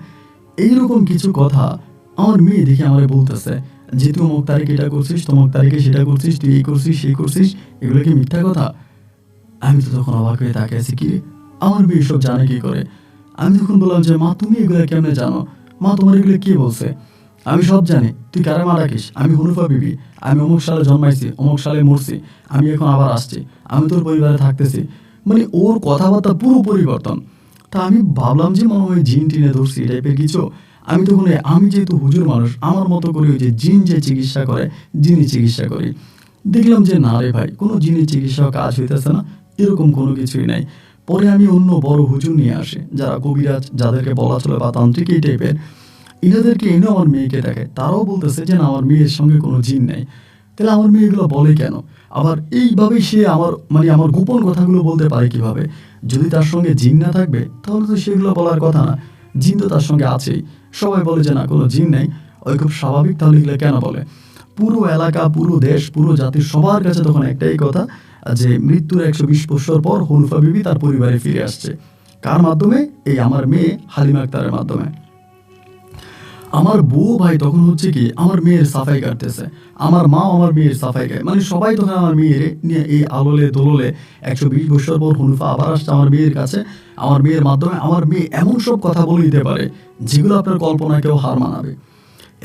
এইরকম কিছু কথা আমার মেয়ে দেখে আমারে বলতেছে যে তুই অমুক তারিখে এটা করছিস, তমুক তারিখে সেটা করছিস, তুই এই করছিস সেই করছিস, এগুলো কি মিথ্যা কথা? আমি তো তখন অবাক হয়ে তাকিয়ে আছি, কি রে আমার মেয়ে সব জানে কি করে? আমি তখন বললাম যে মা তুমি এগুলো কেমনে জানো? মা তোমার এগুলো কে বলছে? আমি সব জানি, তুই কারে মা ডাকিস? আমি হনুফা বিবি, আমি অমুক সালে জন্মাইছি, অমুক সালে মরছি, আমি এখন আবার আসছি, আমি তোর পরিবারে থাকতেছি। মানে ওর কথাবার্তা পুরো পরিবর্তন। তা আমি ভাবলাম যে মনে হয় জিন টিনে ধরছি এই টাইপের কিছু। আমি তখন আমি যেহেতু হুজুর মানুষ, আমার মতো করে ওই যে জিন যে চিকিৎসা করে, জিনি চিকিৎসা করি। দেখলাম যে না রে ভাই, কোনো জিনের চিকিৎসা কাজ হইতেছে না, এরকম কোনো কিছুই নাই। পরে আমি অন্য বড় হুজুর নিয়ে আসি, যারা কবিরাজ, যাদেরকে বলা চলে বা তান্ত্রিক এই টাইপের, ইনাদেরকে এনে আমার মেয়েকে দেখে, তারাও বলতেছে যে না আমার মেয়ের সঙ্গে কোনো জিন নেই। তাহলে আমার মেয়ে এগুলো বলে কেন? আবার এইভাবেই সে আমার গোপন কথাগুলো বলতে পারে কিভাবে? যদি তার সঙ্গে জিন না থাকবে তাহলে তো সেগুলো বলার কথা না। জিন তো তার সঙ্গে আছেই, সবাই বলে যে না কোনো জিন নেই, ওই খুব স্বাভাবিক, তাহলে এগুলো কেন বলে? পুরো এলাকা, পুরো দেশ, পুরো জাতির সবার কাছে তখন একটাই কথা, যে মৃত্যুর 120 বছর পর হনুফা বিবি তার পরিবারে ফিরে আসছে। কার মাধ্যমে? এই আমার মেয়ে হালিমা আক্তারের মাধ্যমে। আমার বউ ভাই তখন হচ্ছে কি আমার মেয়ের সাফাই কাটতেছে, আমার মা আমার মেয়ের সাফাই গায়, মানে সবাই তখন আমার মেয়ের নিয়ে এই আলোলে দোললে 120 বছর পর হনুফা আবার আসছে আমার মেয়ের কাছে। আমার মেয়ের মাধ্যমে আমার মেয়ে এমন সব কথা বলে দিতে পারে যেগুলো আপনার কল্পনাকেও হার মানাবে।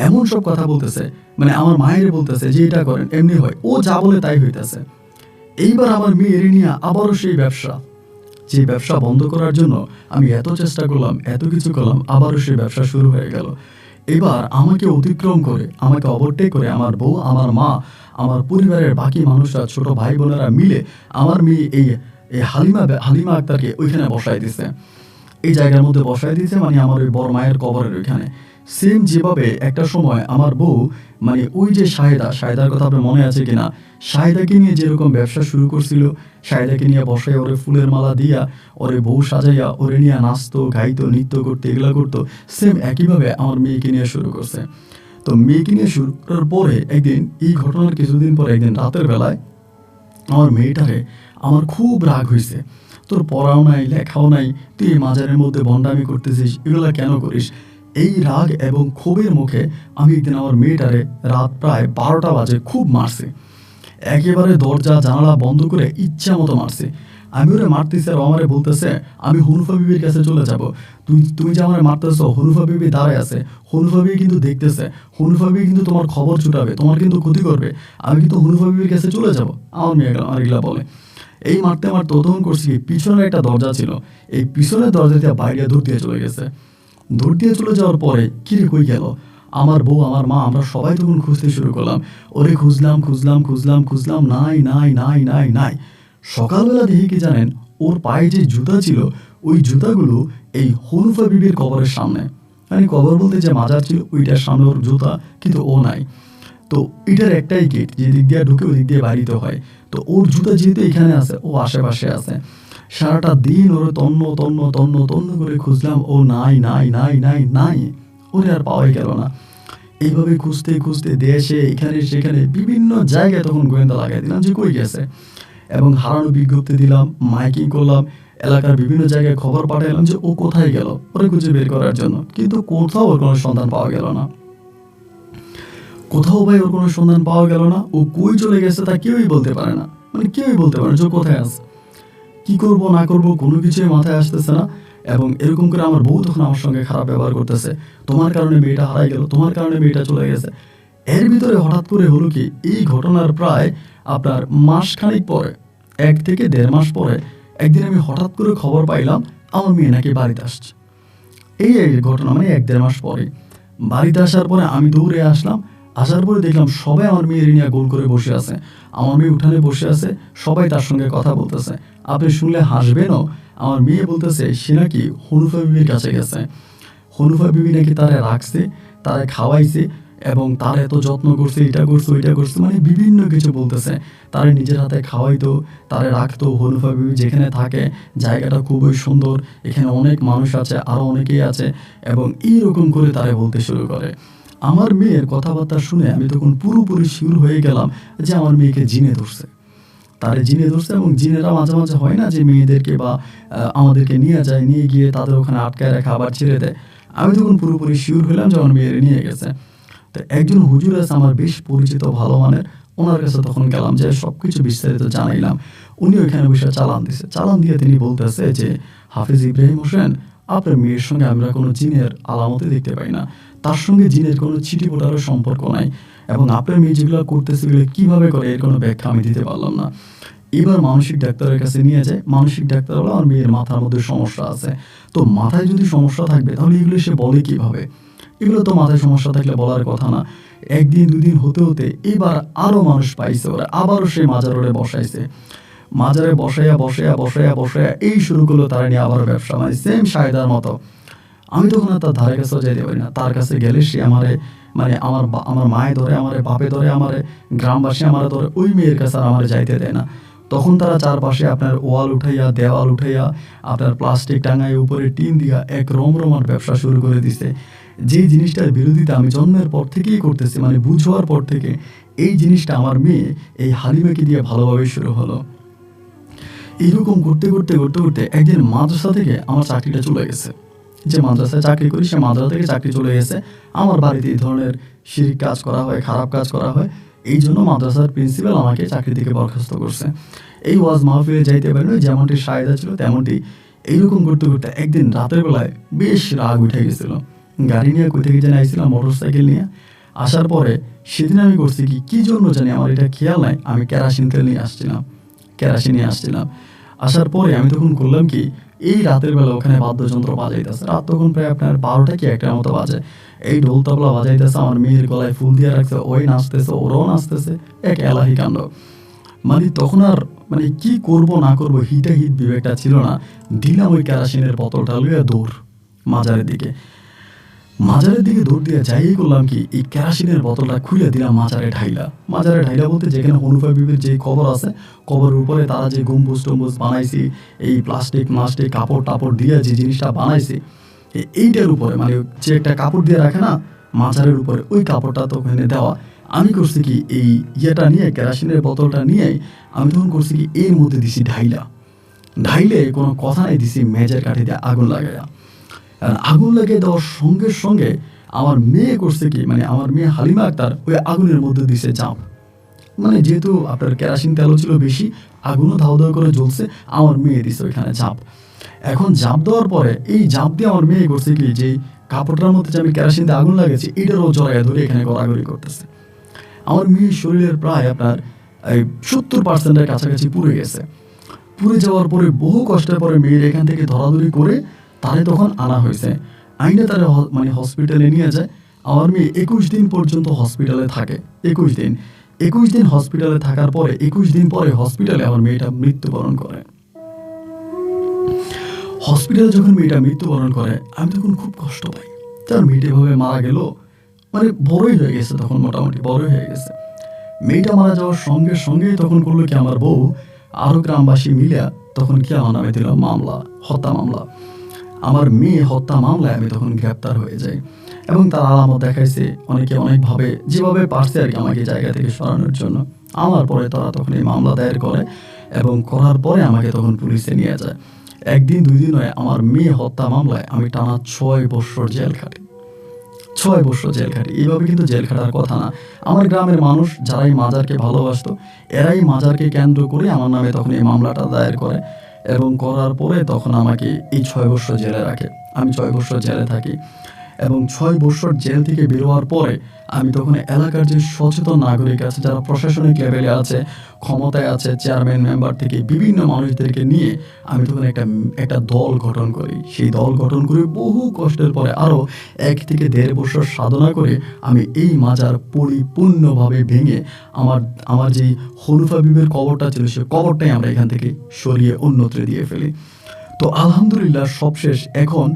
এমন সব কথা বলতেছে, মানে আমার মায়ের বলতেছে যে এটা করেন এমনি হয়, ও যা বলে তাই হইতেছে। এইবার আমার মেয়ের নিয়ে আবারও সেই ব্যবসা, যে ব্যবসা বন্ধ করার জন্য আমি এত চেষ্টা করলাম, এত কিছু করলাম, আবারও সেই ব্যবসা শুরু হয়ে গেল। এবার আমাকে অতিক্রম করে, আমাকে ওভারটেক করে আমার বউ, আমার মা, আমার পরিবারের বাকি মানুষরা, ছোট ভাই বোনেরা মিলে আমার মেয়ে এই হালিমা আক্তারকে ওইখানে বসাই দিছে, এই জায়গার মধ্যে বসাই দিয়েছে, মানে আমার ওই বড় মায়ের কবরের ওইখানে। সেম যেভাবে একটা সময় আমার বউ মানে ওই যে শাহেদার কথা আপনার মনে আছে কিনা, শাহেদাকে নিয়ে যেরকম ব্যবসা শুরু করছিল, শাহেদাকে নিয়ে বসাই ওরে ফুলের মালা দিয়া ওরে বউ সাজাইয়া ওরে নিয়ে নাচতো গাইতো নৃত্য করতো এগুলা করতো, সেম একইভাবে আমার মেয়েকে নিয়ে শুরু করছে। তো মেয়েকে নিয়ে শুরু করার পরে একদিন এই ঘটনার কিছুদিন পরে একদিন রাতের বেলায় আমার মেয়েটারে আমার খুব রাগ হয়েছে। তোর পড়াও নাই লেখাও নাই, তুই এই মাজারের মধ্যে ভণ্ডামি করতেছিস, এগুলা কেন করিস? এই রাগ এবং ক্ষোভের মুখে আমি একদিন আমার মেয়েটারে রাত প্রায় 12টা বাজে খুব মারছি। একেবারে দরজা জানালা বন্ধ করে ইচ্ছা মতো মারছি। আমি ওরে মারতেছি আর আমারে বলতেছে আমি হুনুফা বিবির কাছে চলে যাব। তুমি যে আমার মারতেছ, হুনুফা বিবি দাঁড়ায় আছে, হুনুফা বিবি কিন্তু দেখতেছে, হুনুফা বিবি কিন্তু তোমার খবর ছুটাবে, তোমার কিন্তু ক্ষতি করবে, আমি কিন্তু হুনুফা বিবির কাছে চলে যাব। আমার মেয়ে আমার এগুলা বলে। এই মারতে মারতে তখন করছি কি, পিছনে একটা দরজা ছিল, এই পিছনের দরজা দিয়ে বাইরে দৌড় দিয়ে চলে গেছে। দৌড় দিয়ে চলে যাওয়ার পরে কিরে কই গেল, আমার বউ আমার মা আমরা সবাই তখন খুঁজতে শুরু করলাম। ওরে খুঁজলাম, নাই নাই নাই নাই নাই। সকালবেলা দেখি কি জানেন, ওর পায়ে যে জুতা ছিল ওই জুতাগুলো এই হনুফা বিবির কবরের সামনে, মানে কবর বলতে যে মাজার ছিল ওইটার সামনে ওর জুতা, কিন্তু ও নাই। তো এটার একটাই গেট, যে দিক দিয়ে ঢুকে ওই দিক দিয়ে বাড়িতে হয়। তো ওর জুতা যেহেতু এখানে আছে, ও আশেপাশে আছে। সারাটা দিন ওরে তন্ন করে খুঁজলাম, ও নাই নাই নাই নাই নাই, ওরে আর পাওয়াই গেল না। এইভাবে খুঁজতে খুঁজতে দেশে এখানে সেখানে বিভিন্ন জায়গায় তখন গোয়েন্দা লাগাই দিলাম যে কই গেছে, এবং হারানো বিজ্ঞপ্তি দিলাম, মাইকিং করলাম, এলাকার বিভিন্ন জায়গায় খবর পাঠালাম যে ও কোথায় গেল, ওরে খুঁজে বের করার জন্য। কিন্তু কোথাও ওর কোনো সন্ধান পাওয়া গেল না। কোথাও ভাই ওর কোনো সন্ধান পাওয়া গেল না। ও কই চলে গেছে তা কেউই বলতে পারে না, মানে কেউই বলতে পারে না যে ও কোথায় আছে। কি করব না করব কোনো কিছুই মাথায় আসতেছে না। এবং এরকম করে আমার বউ তখন আমার সঙ্গে খারাপ ব্যবহার করতেছে, তোমার কারণে মেয়েটা হারাই গেল, তোমার কারণে মেয়েটা চলে গেছে। এর ভিতরে হঠাৎ করে হলো কি, এই ঘটনার প্রায় আপনার মাসখানেক পরে, 1 থেকে 1.5 মাস পরে একদিন আমি হঠাৎ করে খবর পাইলাম আমার মেয়ে নাকি বাড়িতে আসছে। এই ঘটনা মানে 1-1.5 মাস পরে বাড়িতে আসার পরে আমি দৌড়ে আসলাম। আসার পরে দেখলাম সবাই আমার মেয়ের নিয়ে গোল করে বসে আছে, আমার মেয়ে উঠানে বসে আছে, সবাই তার সঙ্গে কথা বলতেছে। আপনি শুনলে হাসবেনও। আমার মেয়ে বলতেছে সে নাকি হনুফা বিবির কাছে গেছে, হনুফা বিবি নাকি তারে রাখছে, তারে খাওয়াইছে এবং তার এত যত্ন করছে, এটা করছে ওইটা করছে, মানে বিভিন্ন কিছু বলতেছে। তারে নিজের হাতে খাওয়াইতো, তারে রাখতো। হনুফা বিবি যেখানে থাকে জায়গাটা খুবই সুন্দর, এখানে অনেক মানুষ আছে, আরও অনেকেই আছে, এবং এইরকম করে তারে বলতে শুরু করে। আমার মেয়ের কথাবার্তা শুনে আমি তখন পুরোপুরি শিওর হয়ে গেলাম যে আমার মেয়েকে জিনে ধরছে, তারে জিনে ধরছে। এবং জিনেরা মাঝে মাঝে হয় না যে মেয়েদেরকে বা আমাদেরকে নিয়ে যায়, নিয়ে গিয়ে তাদের ওখানে আটকায় রাখা আবার ছেড়ে দেয়। আমি তখন পুরোপুরি শিওর হলাম যে আমার মেয়ের নিয়ে গেছে। তো একজন হুজুর আছে আমার বেশ পরিচিত ভালো মানের, ওনার কাছে তখন গেলাম, যে সব কিছু বিস্তারিত জানাইলাম। উনি ওইখানে বসে চালান দিছে, চালান দিয়ে তিনি বলতেছে যে হাফিজ ইব্রাহিম হোসেন, আপনার মেয়ের সঙ্গে আমরা কোনো জিনের আলামতে দেখতে পাই না, তার সঙ্গে জিনের কোনো ছিটি ফোটারও সম্পর্ক নাই, এবং আপনার মেয়ে যেগুলো করতেছে এগুলো কীভাবে করে এর কোনো ব্যাখ্যা আমি দিতে পারলাম না। এবার মানসিক ডাক্তারের কাছে নিয়ে যায়। মানসিক ডাক্তার বলে আমার মেয়ের মাথার মধ্যে সমস্যা আছে। তো মাথায় যদি সমস্যা থাকবে তাহলে এগুলো সে বলে কীভাবে? এগুলো তো মাথায় সমস্যা থাকলে বলার কথা না। 1 দিন 2 দিন হতে হতে এবার আরও মানুষ পাইছে, ওরা আবারও সে মাজারে বসাইছে। মাজারে বসাইয়া এই শুরু করলো তারা নিয়ে আবারও ব্যবসা, মানে সেম শাহেদার মতো। আমি তখন আর তার ধারে কাছেও যেতে পারি না। তার কাছে গেলে সে আমারে, মানে আমার মায়ে ধরে, আমারে বাপে ধরে, আমারে গ্রামবাসী আমারে ধরে, ওই মেয়ের কাছে আর আমারে যাইতে দেয় না। তখন তারা চারপাশে আপনার ওয়াল উঠাইয়া, দেওয়াল উঠাইয়া, আপনার প্লাস্টিক টাঙায়, উপরে টিন দিয়া এক রমরমার ব্যবসা শুরু করে দিছে। যে জিনিসটার বিরোধিতা আমি জন্মের পর থেকেই করতেছি, মানে বুঝবার পর থেকে, এই জিনিসটা আমার মেয়ে এই হালিমাকে দিয়ে ভালোভাবে শুরু হলো। এইরকম করতে একদিন মাদ্রাসা থেকে আমার চাকরিটা চলে গেছে। যে মাদ্রাসায় চাকরি করি সে মাদ্রাসা থেকে চাকরি চলে গেছে। আমার বাড়িতে এই ধরনের শিরিক কাজ করা হয়, খারাপ কাজ করা হয়, এই জন্য মাদ্রাসার প্রিন্সিপাল আমাকে চাকরি থেকে বরখাস্ত করছে। এই ওয়াজ মাহফিলে যাইতে পারি না, যেমনটি সায়দা ছিল তেমনটি। এইরকম করতে একদিন রাতের বেলায় বেশ রাগ উঠে গেছিল। গাড়ি নিয়ে কোথা থেকে জানি আইছিলাম, মোটরসাইকেল নিয়ে। আসার পরে সেদিন আমি করছি কি জন্য জানি আমার এটা খেয়াল নাই, আমি কেরাসিন নিয়ে আসছিলাম। আসার পরে আমি তখন করলাম কি, এই রাতের বেলা ওখানে বাদ্যযন্ত্র বাজাইতেছে, রাত তখন প্রায় আপনার 12টা কি 1টার মতো বাজে। এই ঢোল তবলা বাজাইতেছে, আমার মেয়ের গলায় ফুল দিয়ে রাখছে, ওই নাচতেছে, ওরাও নাচতেছে, এক এলাহি কাণ্ড। মানে তখন আর মানে কি করব না করব হিতাহিত বিবেকটা ছিল না। দিলাম ওই কেরাসিনের বোতলটা লইয়া দৌড় মাজারের দিকে। মাজারের দিকে দৌড় দিয়ে যাই করলাম কি এই কেরাসিনের বোতলটা খুলে দিলাম মাজারে ঢাইলা বলতে যেখানে হনুফা বিবির যে কবর আছে কবরের উপরে তারা যে গম্বুজ টম্বুজ বানাইছে এই প্লাস্টিক কাপড় টাপড় দিয়ে যে জিনিসটা বানাইছে এইটার উপরে মানে যে একটা কাপড় দিয়ে রাখে না মাজারের উপরে ওই কাপড়টা তো ওখানে দেওয়া। আমি করছি কি এই ইয়েটা নিয়ে কেরাসিনের বোতলটা নিয়ে আমি তখন করছি কি এর মধ্যে দিছি ঢাইলে কোনো কথা নাই দিছি মেজের কাঠি দিয়ে আগুন লাগাইয়া। আর আগুন লাগিয়ে দেওয়ার সঙ্গে সঙ্গে আমার মেয়ে করছে কি মানে আমার মেয়ে হালিমা আক্তার ওই আগুনের মধ্যে দিছে ঝাঁপ। মানে যেহেতু আপনার কেরাসিন তেলও ছিল বেশি, আগুনও ধাও ধাও করে জ্বলছে, আমার মেয়ে দিছে ওইখানে ঝাঁপ। এখন ঝাঁপ দেওয়ার পরে এই ঝাঁপ দিয়ে আমার মেয়ে করছে কি যে কাপড়টার মধ্যে যে আমি কেরাসিন দিয়ে আগুন লাগাচ্ছি এটারও জড়াইয়া ধরে এখানে গড়াগড়ি করতেছে। আমার মেয়ের শরীরের প্রায় আপনার এই 70% কাছাকাছি পুড়ে গেছে। পুড়ে যাওয়ার পরে বহু কষ্টের পরে মেয়ের এখান থেকে ধরাধরি করে তারে তখন আনা হয়েছে। আইনে তারা মানে হসপিটালে নিয়ে যায়। আমার মেয়ে 21 দিন পর্যন্ত হসপিটালে থাকে। 21 দিন হসপিটালে থাকার পরে 21 দিন পরে হসপিটালে আমার মেয়েটা মৃত্যুবরণ করে। হসপিটালে যখন মেয়েটা মৃত্যুবরণ করে আমি তখন খুব কষ্ট পাই। তার মেয়েটা এভাবে মারা গেল, মানে বড়ই হয়ে গেছে তখন, মোটামুটি বড় হয়ে গেছে। মেয়েটা মারা যাওয়ার সঙ্গে সঙ্গেই তখন করলো কি আমার বউ আরও গ্রামবাসী মিলে তখন কি আমার নামে দিল মামলা, হত্যা মামলা। আমার মেয়ে হত্যা মামলায় আমি তখন গ্রেপ্তার হয়ে যাই এবং তার আলামত দেখাইছে অনেকে অনেকভাবে যেভাবে পারছে আর কি আমাকে জায়গা থেকে সরানোর জন্য। আমার পরে তারা তখন এই মামলা দায়ের করে এবং করার পরে আমাকে তখন পুলিশে নিয়ে যায়। একদিন দুই দিন নয়, আমার মেয়ে হত্যা মামলায় আমি টানা 6 বছর জেল খাটি। 6 বছর জেল খাটি। এইভাবে কিন্তু জেল খাটার কথা না। আমার গ্রামের মানুষ যারা এই মাজারকে ভালোবাসতো এরাই মাজারকে কেন্দ্র করে আমার নামে তখন এই মামলাটা দায়ের করে এবং করার পরে তখন আমাকে এই 6 বছর জেলে রাখে। আমি 6 বছর জেলে থাকি এবং 6 বছর জেল থেকে বেরোয়ার পরে আমি তখন এলাকার যে সচেতন নাগরিক আছে, যারা প্রশাসনিক লেভেলে আছে, ক্ষমতায় আছে, চেয়ারম্যান মেম্বার থেকে বিভিন্ন মানুষদেরকে নিয়ে আমি তখন একটা দল গঠন করি। সেই দল গঠন করে বহু কষ্টের পরে আরও 1 থেকে 1.5 বছর সাধনা করে আমি এই মাজার পরিপূর্ণভাবে ভেঙে আমার যেই হনুফা বিবির কবরটা ছিল সেই কবরটাই আমরা এখান থেকে সরিয়ে অন্যত্র দিয়ে ফেলি। তো আলহামদুলিল্লাহ সবশেষ এখন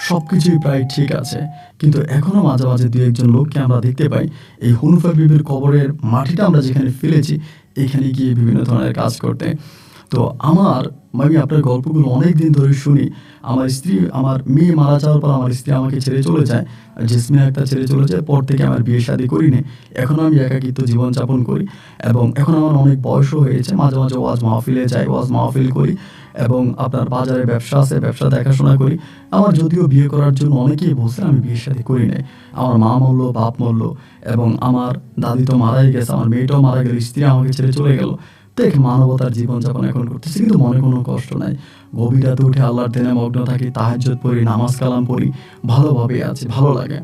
সব কিছুই প্রায় ঠিক আছে, কিন্তু এখনও মাঝে মাঝে 2-1 লোককে আমরা দেখতে পাই এই হনুফা বিবির কবরের মাটিটা আমরা যেখানে ফেলেছি এখানে গিয়ে বিভিন্ন ধরনের কাজ করতে। তো আমি আপনার গল্পগুলো অনেক দিন ধরে শুনি। আমার মেয়ে মারা যাওয়ার পর আমার স্ত্রী আমাকে ছেড়ে চলে যায়, জেসমিন আক্তার ছেড়ে চলে যায়। পর থেকে আমার বিয়ে শাদী করিনি, এখনও আমি একাকিত্ব জীবনযাপন করি এবং এখন আমার অনেক বয়সও হয়েছে। মাঝে মাঝে ওয়াজ মাহফিলে যাই, ওয়াজ মাহফিল করি এবং আপনার বাজারে ব্যবসা আছে, ব্যবসা দেখাশোনা করি। আমার যদিও বিয়ে করার জন্য অনেকেই বলছে, আমি বিয়ের শাদী করি নাই। আমার মা মরল, বাপ মরল এবং আমার দাদি তো মারাই গেছে, আমার মেয়েটাও মারা গেল, স্ত্রী আমাকে ছেড়ে চলে গেল। দেখ মানবতার জীবনযাপন এখন করতেছি, কিন্তু মনে কোনো কষ্ট নাই। গভীর রাতে উঠে আল্লাহর ধ্যানে মগ্ন থাকি, তাহাজ্জুদ পড়ি, নামাজ কালাম পড়ি, ভালোভাবে আছি, ভালো লাগে।